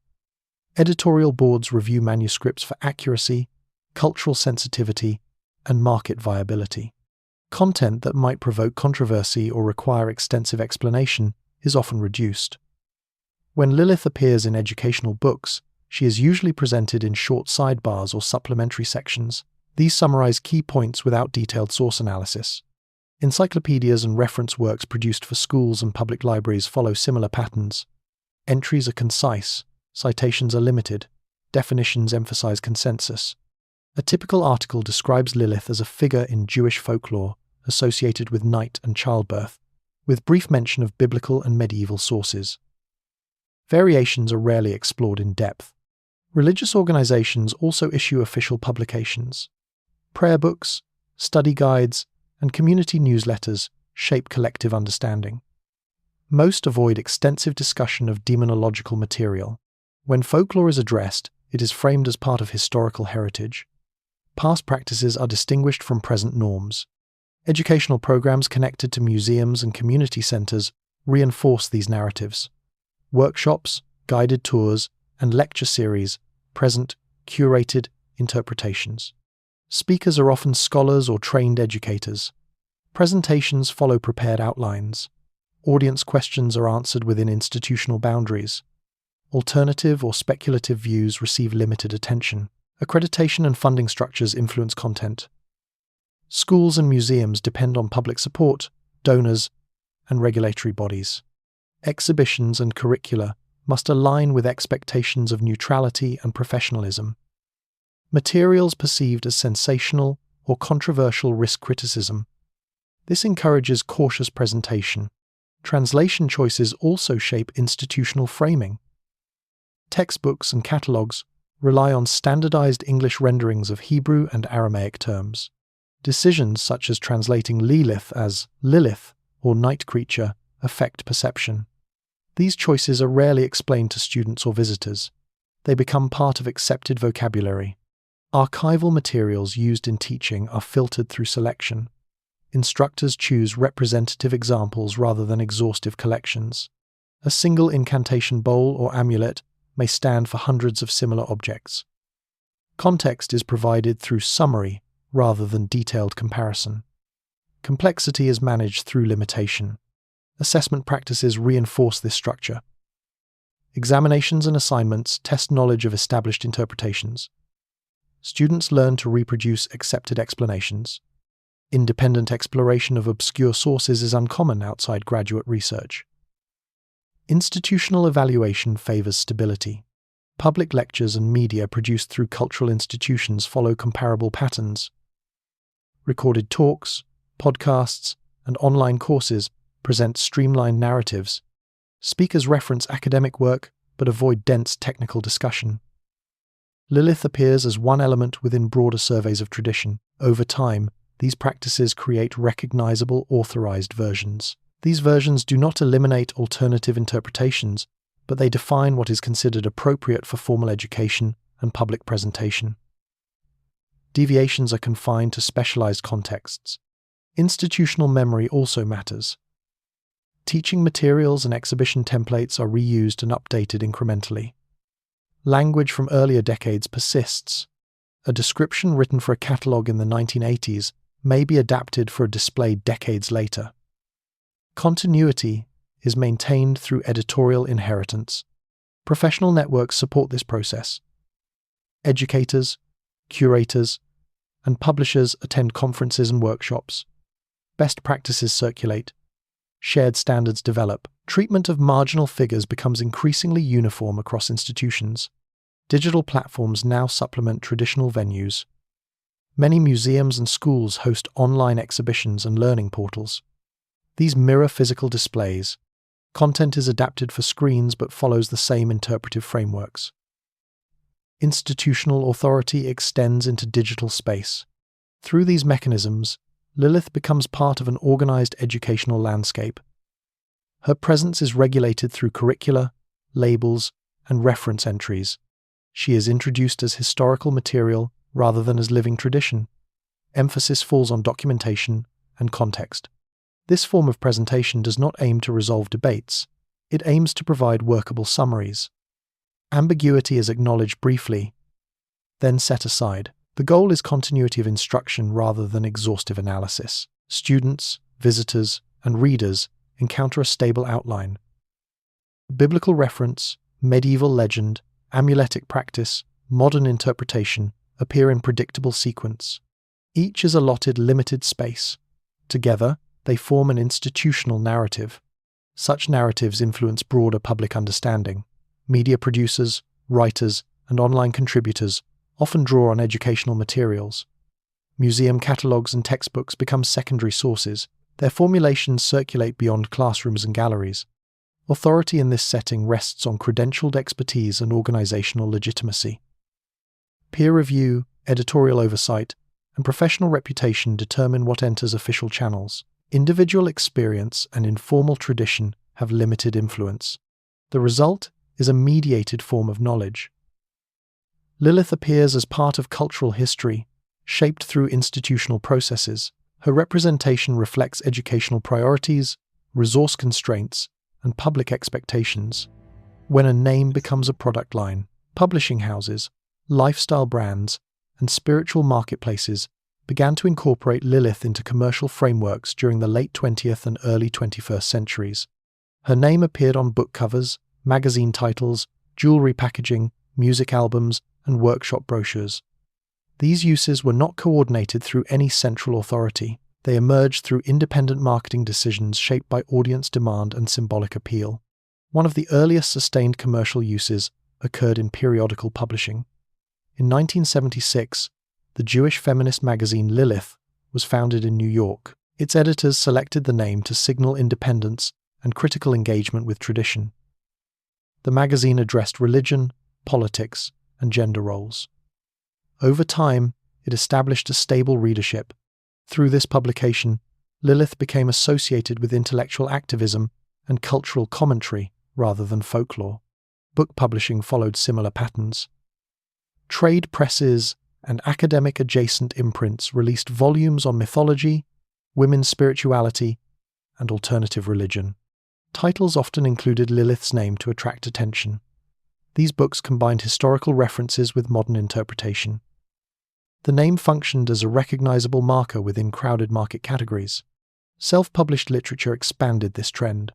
Editorial boards review manuscripts for accuracy, cultural sensitivity, and market viability. Content that might provoke controversy or require extensive explanation is often reduced. When Lilith appears in educational books, she is usually presented in short sidebars or supplementary sections. These summarize key points without detailed source analysis. Encyclopedias and reference works produced for schools and public libraries follow similar patterns. Entries are concise, citations are limited, definitions emphasize consensus. A typical article describes Lilith as a figure in Jewish folklore associated with night and childbirth, with brief mention of biblical and medieval sources. Variations are rarely explored in depth. Religious organizations also issue official publications. Prayer books, study guides, and community newsletters shape collective understanding. Most avoid extensive discussion of demonological material. When folklore is addressed, it is framed as part of historical heritage. Past practices are distinguished from present norms. Educational programs connected to museums and community centers reinforce these narratives. Workshops, guided tours, and lecture series present curated interpretations. Speakers are often scholars or trained educators. Presentations follow prepared outlines. Audience questions are answered within institutional boundaries. Alternative or speculative views receive limited attention. Accreditation and funding structures influence content. Schools and museums depend on public support, donors, and regulatory bodies. Exhibitions and curricula must align with expectations of neutrality and professionalism. Materials perceived as sensational or controversial risk criticism. This encourages cautious presentation. Translation choices also shape institutional framing. Textbooks and catalogues rely on standardized English renderings of Hebrew and Aramaic terms. Decisions such as translating Lilith as Lilith or night creature affect perception. These choices are rarely explained to students or visitors. They become part of accepted vocabulary. Archival materials used in teaching are filtered through selection. Instructors choose representative examples rather than exhaustive collections. A single incantation bowl or amulet may stand for hundreds of similar objects. Context is provided through summary rather than detailed comparison. Complexity is managed through limitation. Assessment practices reinforce this structure. Examinations and assignments test knowledge of established interpretations. Students learn to reproduce accepted explanations. Independent exploration of obscure sources is uncommon outside graduate research. Institutional evaluation favors stability. Public lectures and media produced through cultural institutions follow comparable patterns. Recorded talks, podcasts, and online courses present streamlined narratives. Speakers reference academic work but avoid dense technical discussion. Lilith appears as one element within broader surveys of tradition. Over time, these practices create recognizable, authorized versions. These versions do not eliminate alternative interpretations, but they define what is considered appropriate for formal education and public presentation. Deviations are confined to specialized contexts. Institutional memory also matters. Teaching materials and exhibition templates are reused and updated incrementally. Language from earlier decades persists. A description written for a catalogue in the 1980s may be adapted for a display decades later. Continuity is maintained through editorial inheritance. Professional networks support this process. Educators, curators, and publishers attend conferences and workshops. Best practices circulate. Shared standards develop. Treatment of marginal figures becomes increasingly uniform across institutions. Digital platforms now supplement traditional venues. Many museums and schools host online exhibitions and learning portals. These mirror physical displays. Content is adapted for screens but follows the same interpretive frameworks. Institutional authority extends into digital space. Through these mechanisms, Lilith becomes part of an organized educational landscape. Her presence is regulated through curricula, labels, and reference entries. She is introduced as historical material rather than as living tradition. Emphasis falls on documentation and context. This form of presentation does not aim to resolve debates. It aims to provide workable summaries. Ambiguity is acknowledged briefly, then set aside. The goal is continuity of instruction rather than exhaustive analysis. Students, visitors, and readers encounter a stable outline. Biblical reference, medieval legend, amuletic practice, modern interpretation appear in predictable sequence. Each is allotted limited space. Together, they form an institutional narrative. Such narratives influence broader public understanding. Media producers, writers, and online contributors often draw on educational materials. Museum catalogues and textbooks become secondary sources. Their formulations circulate beyond classrooms and galleries. Authority in this setting rests on credentialed expertise and organizational legitimacy. Peer review, editorial oversight, and professional reputation determine what enters official channels. Individual experience and informal tradition have limited influence. The result is a mediated form of knowledge. Lilith appears as part of cultural history, shaped through institutional processes. Her representation reflects educational priorities, resource constraints, and public expectations. When a name becomes a product line, publishing houses, lifestyle brands, and spiritual marketplaces began to incorporate Lilith into commercial frameworks during the late 20th and early 21st centuries. Her name appeared on book covers, magazine titles, jewelry packaging, music albums, and workshop brochures. These uses were not coordinated through any central authority. They emerged through independent marketing decisions shaped by audience demand and symbolic appeal. One of the earliest sustained commercial uses occurred in periodical publishing. In 1976, the Jewish feminist magazine Lilith was founded in New York. Its editors selected the name to signal independence and critical engagement with tradition. The magazine addressed religion, politics, and gender roles. Over time, it established a stable readership. Through this publication, Lilith became associated with intellectual activism and cultural commentary rather than folklore. Book publishing followed similar patterns. Trade presses and academic-adjacent imprints released volumes on mythology, women's spirituality, and alternative religion. Titles often included Lilith's name to attract attention. These books combined historical references with modern interpretation. The name functioned as a recognizable marker within crowded market categories. Self-published literature expanded this trend.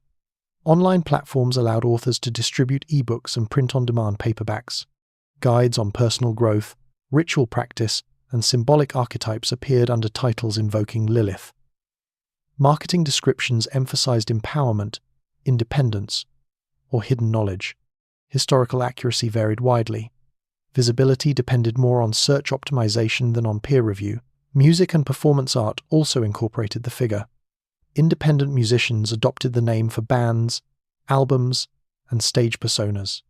Online platforms allowed authors to distribute ebooks and print-on-demand paperbacks. Guides on personal growth, ritual practice, and symbolic archetypes appeared under titles invoking Lilith. Marketing descriptions emphasized empowerment, independence, or hidden knowledge. Historical accuracy varied widely. Visibility depended more on search optimization than on peer review. Music and performance art also incorporated the figure. Independent musicians adopted the name for bands, albums, and stage personas.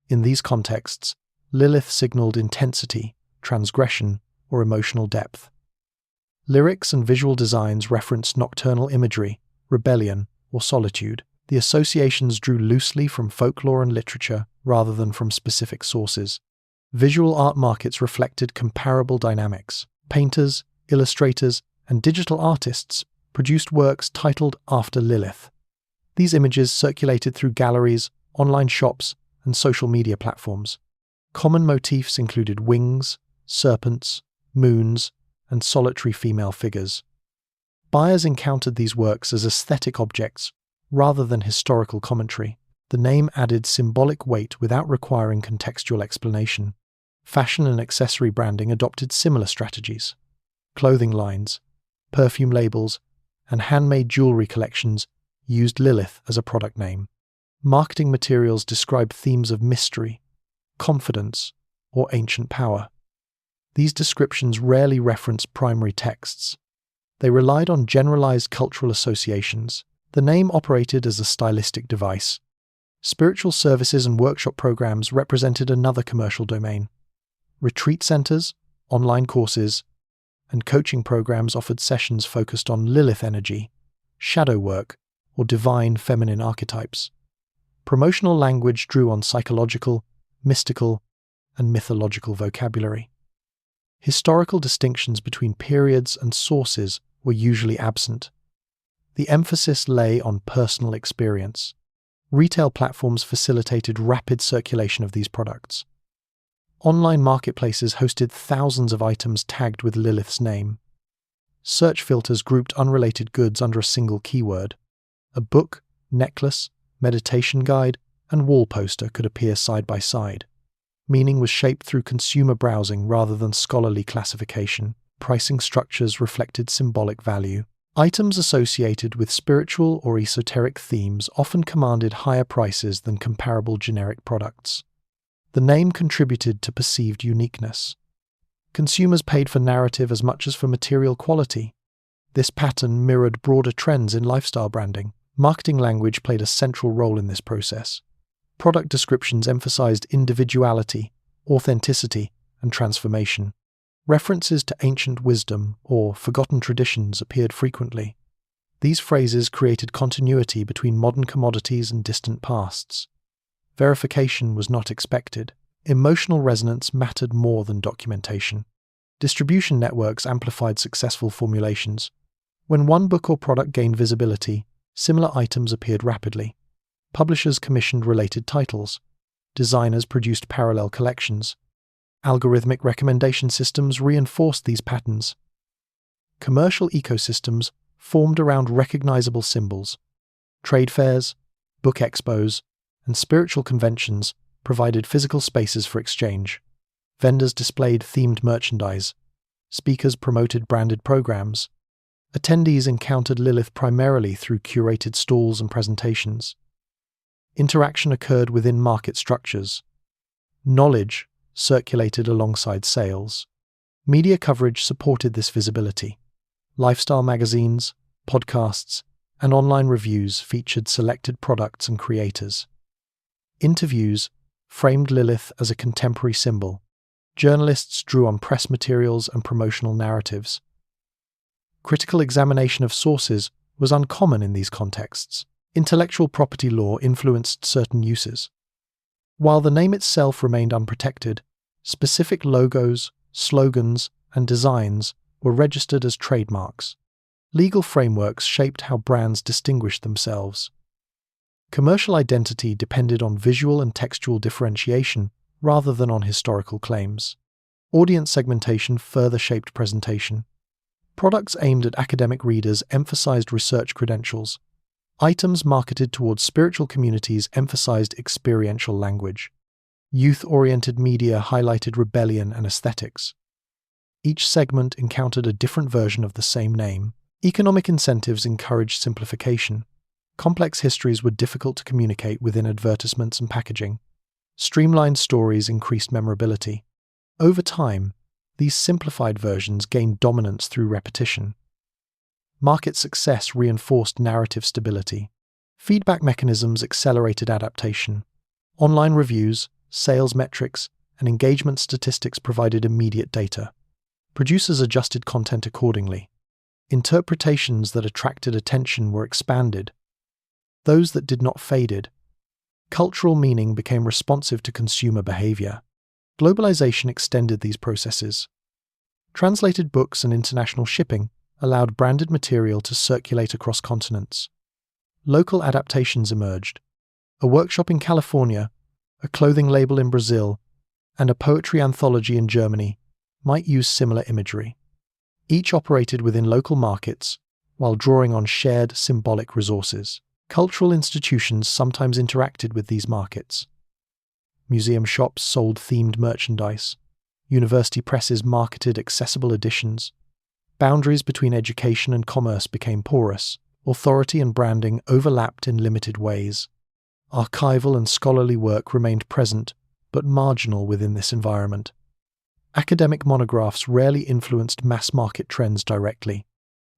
In these contexts, Lilith signaled intensity, transgression, or emotional depth. Lyrics and visual designs referenced nocturnal imagery, rebellion, or solitude. The associations drew loosely from folklore and literature rather than from specific sources. Visual art markets reflected comparable dynamics. Painters, illustrators, and digital artists produced works titled after Lilith. These images circulated through galleries, online shops, and social media platforms. Common motifs included wings, serpents, moons, and solitary female figures. Buyers encountered these works as aesthetic objects rather than historical commentary. The name added symbolic weight without requiring contextual explanation. Fashion and accessory branding adopted similar strategies. Clothing lines, perfume labels, and handmade jewelry collections used Lilith as a product name. Marketing materials described themes of mystery, confidence, or ancient power. These descriptions rarely referenced primary texts. They relied on generalized cultural associations. The name operated as a stylistic device. Spiritual services and workshop programs represented another commercial domain. Retreat centers, online courses, and coaching programs offered sessions focused on Lilith energy, shadow work, or divine feminine archetypes. Promotional language drew on psychological, mystical, and mythological vocabulary. Historical distinctions between periods and sources were usually absent. The emphasis lay on personal experience. Retail platforms facilitated rapid circulation of these products. Online marketplaces hosted thousands of items tagged with Lilith's name. Search filters grouped unrelated goods under a single keyword. A book, necklace, meditation guide, and wall poster could appear side by side. Meaning was shaped through consumer browsing rather than scholarly classification. Pricing structures reflected symbolic value. Items associated with spiritual or esoteric themes often commanded higher prices than comparable generic products. The name contributed to perceived uniqueness. Consumers paid for narrative as much as for material quality. This pattern mirrored broader trends in lifestyle branding. Marketing language played a central role in this process. Product descriptions emphasized individuality, authenticity, and transformation. References to ancient wisdom or forgotten traditions appeared frequently. These phrases created continuity between modern commodities and distant pasts. Verification was not expected. Emotional resonance mattered more than documentation. Distribution networks amplified successful formulations. When one book or product gained visibility, similar items appeared rapidly. Publishers commissioned related titles. Designers produced parallel collections. Algorithmic recommendation systems reinforced these patterns. Commercial ecosystems formed around recognizable symbols. Trade fairs, book expos, and spiritual conventions provided physical spaces for exchange. Vendors displayed themed merchandise. Speakers promoted branded programs. Attendees encountered Lilith primarily through curated stalls and presentations. Interaction occurred within market structures. Knowledge circulated alongside sales. Media coverage supported this visibility. Lifestyle magazines, podcasts, and online reviews featured selected products and creators. Interviews framed Lilith as a contemporary symbol. Journalists drew on press materials and promotional narratives. Critical examination of sources was uncommon in these contexts. Intellectual property law influenced certain uses. While the name itself remained unprotected, specific logos, slogans, and designs were registered as trademarks. Legal frameworks shaped how brands distinguished themselves. Commercial identity depended on visual and textual differentiation rather than on historical claims. Audience segmentation further shaped presentation. Products aimed at academic readers emphasized research credentials. Items marketed towards spiritual communities emphasized experiential language. Youth-oriented media highlighted rebellion and aesthetics. Each segment encountered a different version of the same name. Economic incentives encouraged simplification. Complex histories were difficult to communicate within advertisements and packaging. Streamlined stories increased memorability. Over time, these simplified versions gained dominance through repetition. Market success reinforced narrative stability. Feedback mechanisms accelerated adaptation. Online reviews, sales metrics, and engagement statistics provided immediate data. Producers adjusted content accordingly. Interpretations that attracted attention were expanded. Those that did not faded. Cultural meaning became responsive to consumer behavior. Globalization extended these processes. Translated books and international shipping allowed branded material to circulate across continents. Local adaptations emerged. A workshop in California, a clothing label in Brazil, and a poetry anthology in Germany might use similar imagery. Each operated within local markets while drawing on shared symbolic resources. Cultural institutions sometimes interacted with these markets. Museum shops sold themed merchandise. University presses marketed accessible editions. Boundaries between education and commerce became porous. Authority and branding overlapped in limited ways. Archival and scholarly work remained present, but marginal within this environment. Academic monographs rarely influenced mass-market trends directly.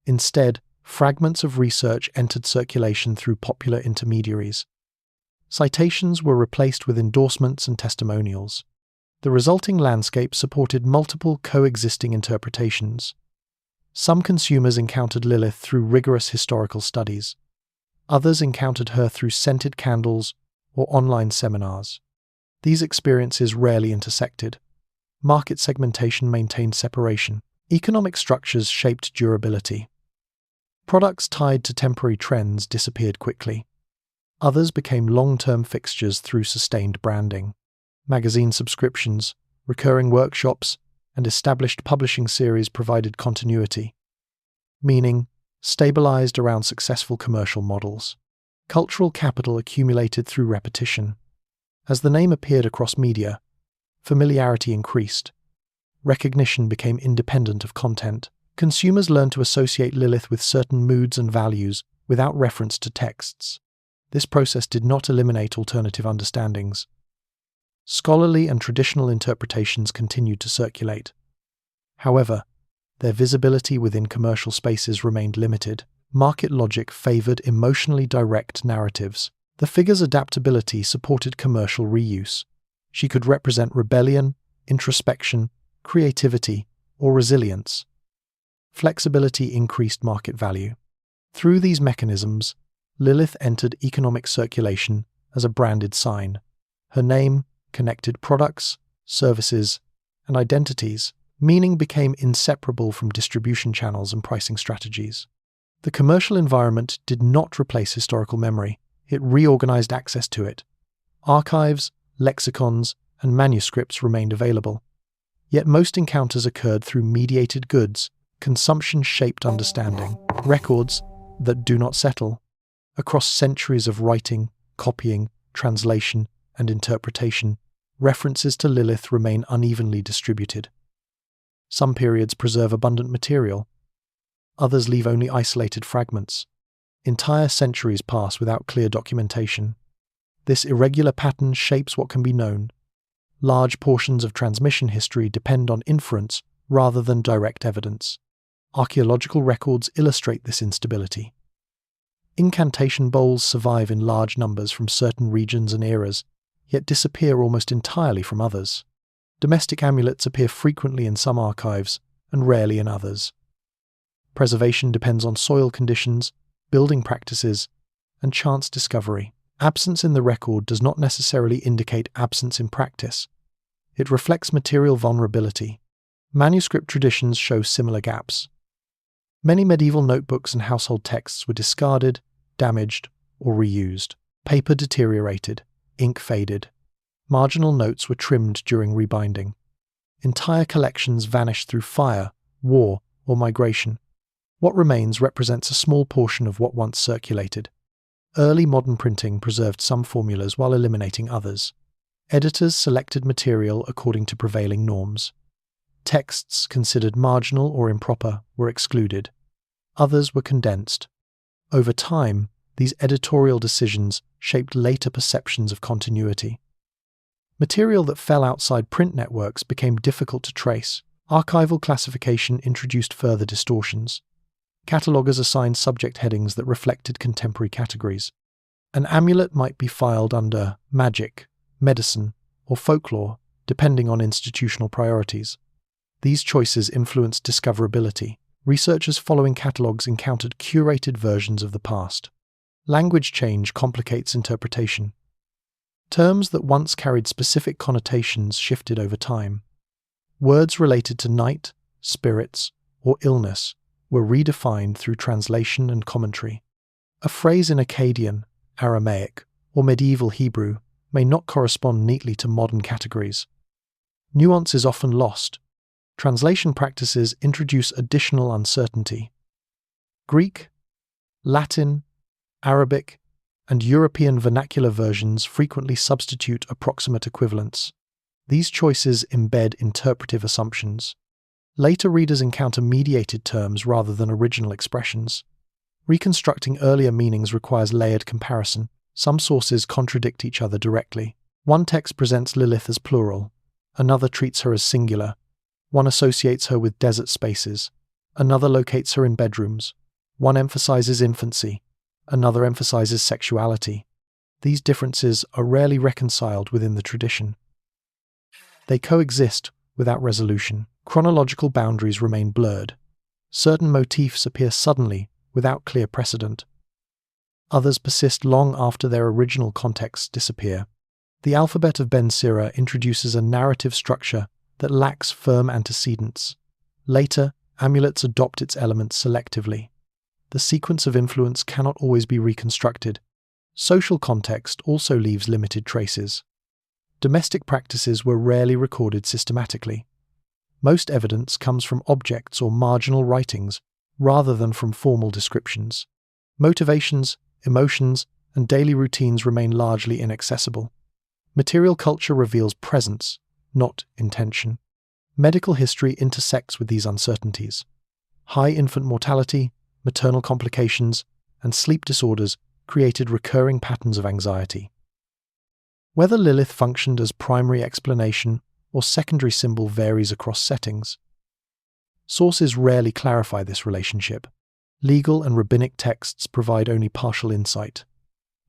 Instead, fragments of research entered circulation through popular intermediaries. Citations were replaced with endorsements and testimonials. The resulting landscape supported multiple coexisting interpretations. Some consumers encountered Lilith through rigorous historical studies. Others encountered her through scented candles or online seminars. These experiences rarely intersected. Market segmentation maintained separation. Economic structures shaped durability. Products tied to temporary trends disappeared quickly. Others became long-term fixtures through sustained branding. Magazine subscriptions, recurring workshops, and established publishing series provided continuity. Meaning stabilized around successful commercial models. Cultural capital accumulated through repetition. As the name appeared across media, familiarity increased. Recognition became independent of content. Consumers learned to associate Lilith with certain moods and values without reference to texts. This process did not eliminate alternative understandings. Scholarly and traditional interpretations continued to circulate. However, their visibility within commercial spaces remained limited. Market logic favored emotionally direct narratives. The figure's adaptability supported commercial reuse. She could represent rebellion, introspection, creativity, or resilience. Flexibility increased market value. Through these mechanisms, Lilith entered economic circulation as a branded sign. Her name connected products, services, and identities. Meaning became inseparable from distribution channels and pricing strategies. The commercial environment did not replace historical memory, it reorganized access to it. Archives, lexicons, and manuscripts remained available. Yet most encounters occurred through mediated goods, consumption-shaped understanding, records that do not settle. Across centuries of writing, copying, translation, and interpretation, references to Lilith remain unevenly distributed. Some periods preserve abundant material. Others leave only isolated fragments. Entire centuries pass without clear documentation. This irregular pattern shapes what can be known. Large portions of transmission history depend on inference rather than direct evidence. Archaeological records illustrate this instability. Incantation bowls survive in large numbers from certain regions and eras, yet disappear almost entirely from others. Domestic amulets appear frequently in some archives and rarely in others. Preservation depends on soil conditions, building practices, and chance discovery. Absence in the record does not necessarily indicate absence in practice. It reflects material vulnerability. Manuscript traditions show similar gaps. Many medieval notebooks and household texts were discarded, damaged, or reused. Paper deteriorated, ink faded. Marginal notes were trimmed during rebinding. Entire collections vanished through fire, war, or migration. What remains represents a small portion of what once circulated. Early modern printing preserved some formulas while eliminating others. Editors selected material according to prevailing norms. Texts considered marginal or improper were excluded. Others were condensed. Over time, these editorial decisions shaped later perceptions of continuity. Material that fell outside print networks became difficult to trace. Archival classification introduced further distortions. Catalogers assigned subject headings that reflected contemporary categories. An amulet might be filed under magic, medicine, or folklore, depending on institutional priorities. These choices influenced discoverability. Researchers following catalogs encountered curated versions of the past. Language change complicates interpretation. Terms that once carried specific connotations shifted over time. Words related to night, spirits, or illness were redefined through translation and commentary. A phrase in Akkadian, Aramaic, or medieval Hebrew may not correspond neatly to modern categories. Nuance is often lost. Translation practices introduce additional uncertainty. Greek, Latin, Arabic, and European vernacular versions frequently substitute approximate equivalents. These choices embed interpretive assumptions. Later readers encounter mediated terms rather than original expressions. Reconstructing earlier meanings requires layered comparison. Some sources contradict each other directly. One text presents Lilith as plural. Another treats her as singular. One associates her with desert spaces. Another locates her in bedrooms. One emphasizes infancy. Another emphasizes sexuality. These differences are rarely reconciled within the tradition. They coexist without resolution. Chronological boundaries remain blurred. Certain motifs appear suddenly without clear precedent. Others persist long after their original contexts disappear. The alphabet of Ben Sira introduces a narrative structure that lacks firm antecedents. Later, amulets adopt its elements selectively. The sequence of influence cannot always be reconstructed. Social context also leaves limited traces. Domestic practices were rarely recorded systematically. Most evidence comes from objects or marginal writings rather than from formal descriptions. Motivations, emotions, and daily routines remain largely inaccessible. Material culture reveals presence, not intention. Medical history intersects with these uncertainties. High infant mortality, maternal complications, and sleep disorders created recurring patterns of anxiety. Whether Lilith functioned as primary explanation or secondary symbol varies across settings. Sources rarely clarify this relationship. Legal and rabbinic texts provide only partial insight.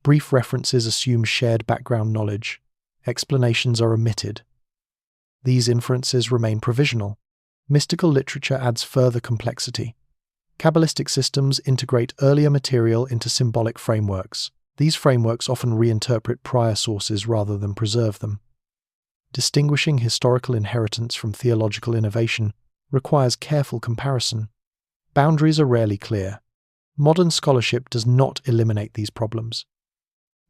Brief references assume shared background knowledge. Explanations are omitted. These inferences remain provisional. Mystical literature adds further complexity. Kabbalistic systems integrate earlier material into symbolic frameworks. These frameworks often reinterpret prior sources rather than preserve them. Distinguishing historical inheritance from theological innovation requires careful comparison. Boundaries are rarely clear. Modern scholarship does not eliminate these problems.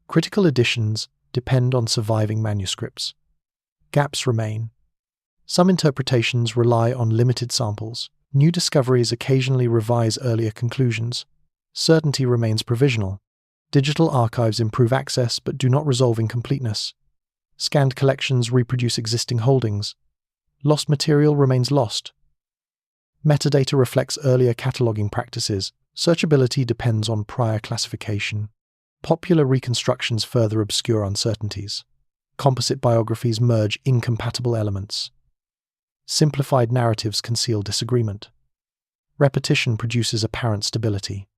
Critical editions depend on surviving manuscripts. Gaps remain. Some interpretations rely on limited samples. New discoveries occasionally revise earlier conclusions. Certainty remains provisional. Digital archives improve access but do not resolve incompleteness. Scanned collections reproduce existing holdings. Lost material remains lost. Metadata reflects earlier cataloging practices. Searchability depends on prior classification. Popular reconstructions further obscure uncertainties. Composite biographies merge incompatible elements. Simplified narratives conceal disagreement. Repetition produces apparent stability.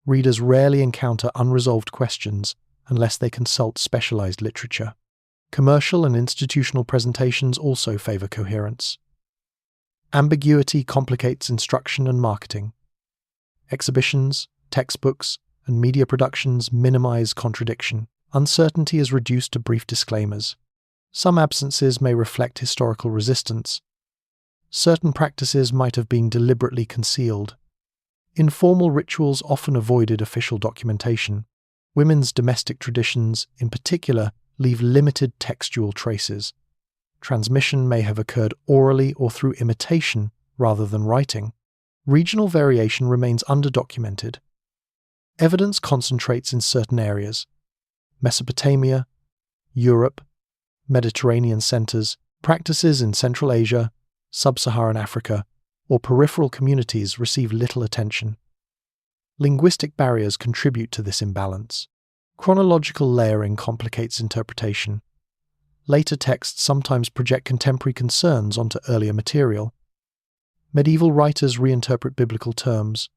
Readers rarely encounter unresolved questions unless they consult specialized literature. Commercial and institutional presentations also favor coherence. Ambiguity complicates instruction and marketing. Exhibitions, textbooks, and media productions minimize contradiction. Uncertainty is reduced to brief disclaimers. Some absences may reflect historical resistance. Certain practices might have been deliberately concealed. Informal rituals often avoided official documentation. Women's domestic traditions, in particular, leave limited textual traces. Transmission may have occurred orally or through imitation rather than writing. Regional variation remains underdocumented. Evidence concentrates in certain areas: Mesopotamia, Europe, Mediterranean centers, practices in Central Asia, Sub-Saharan Africa, or peripheral communities receive little attention. Linguistic barriers contribute to this imbalance. Chronological layering complicates interpretation. Later texts sometimes project contemporary concerns onto earlier material. Medieval writers reinterpret biblical terms.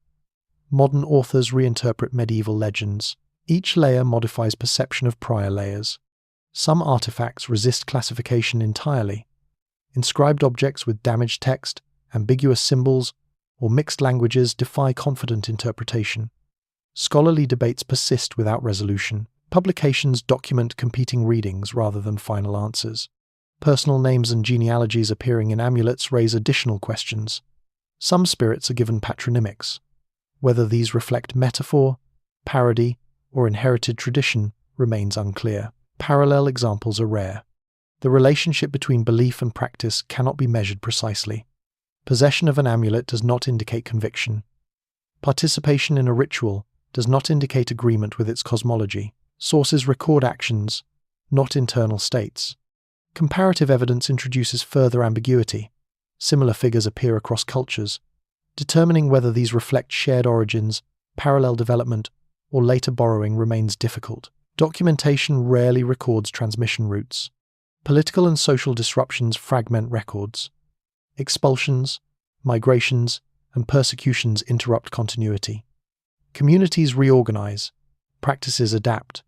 Modern authors reinterpret medieval legends. Each layer modifies perception of prior layers. Some artifacts resist classification entirely. Inscribed objects with damaged text, ambiguous symbols, or mixed languages defy confident interpretation. Scholarly debates persist without resolution. Publications document competing readings rather than final answers. Personal names and genealogies appearing in amulets raise additional questions. Some spirits are given patronymics. Whether these reflect metaphor, parody, or inherited tradition remains unclear. Parallel examples are rare. The relationship between belief and practice cannot be measured precisely. Possession of an amulet does not indicate conviction. Participation in a ritual does not indicate agreement with its cosmology. Sources record actions, not internal states. Comparative evidence introduces further ambiguity. Similar figures appear across cultures. Determining whether these reflect shared origins, parallel development, or later borrowing remains difficult. Documentation rarely records transmission routes. Political and social disruptions fragment records. Expulsions, migrations, and persecutions interrupt continuity. Communities reorganize. Practices adapt.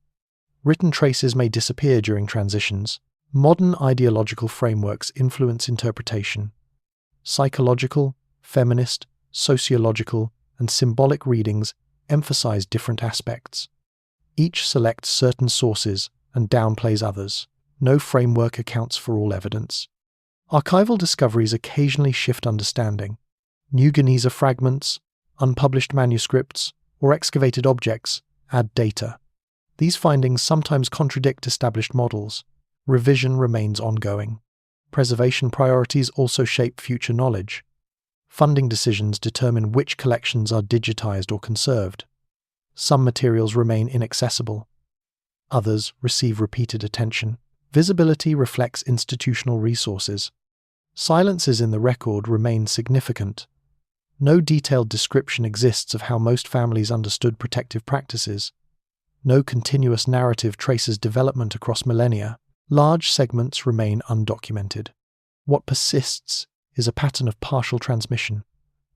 Written traces may disappear during transitions. Modern ideological frameworks influence interpretation. Psychological, feminist, sociological, and symbolic readings emphasize different aspects. Each selects certain sources and downplays others. No framework accounts for all evidence. Archival discoveries occasionally shift understanding. New Geniza fragments, unpublished manuscripts, or excavated objects add data. These findings sometimes contradict established models. Revision remains ongoing. Preservation priorities also shape future knowledge. Funding decisions determine which collections are digitized or conserved. Some materials remain inaccessible. Others receive repeated attention. Visibility reflects institutional resources. Silences in the record remain significant. No detailed description exists of how most families understood protective practices. No continuous narrative traces development across millennia. Large segments remain undocumented. What persists is a pattern of partial transmission.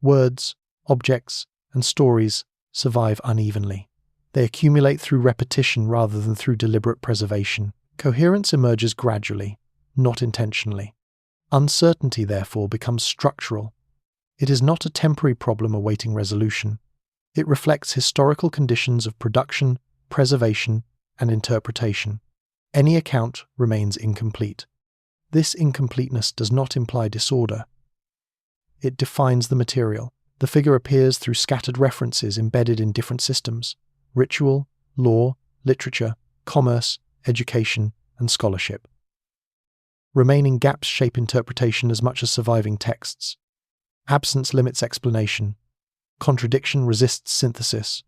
Words, objects, and stories survive unevenly. They accumulate through repetition rather than through deliberate preservation. Coherence emerges gradually, not intentionally. Uncertainty, therefore, becomes structural. It is not a temporary problem awaiting resolution. It reflects historical conditions of production, preservation, and interpretation. Any account remains incomplete. This incompleteness does not imply disorder. It defines the material. The figure appears through scattered references embedded in different systems: ritual, law, literature, commerce, education, and scholarship. Remaining gaps shape interpretation as much as surviving texts. Absence limits explanation. Contradiction resists synthesis.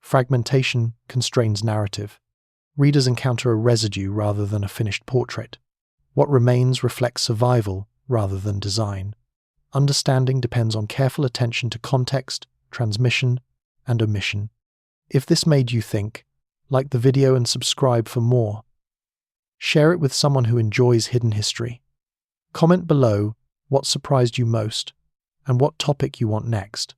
Fragmentation constrains narrative. Readers encounter a residue rather than a finished portrait. What remains reflects survival rather than design. Understanding depends on careful attention to context, transmission, and omission. If this made you think, like the video and subscribe for more. Share it with someone who enjoys hidden history. Comment below what surprised you most and what topic you want next.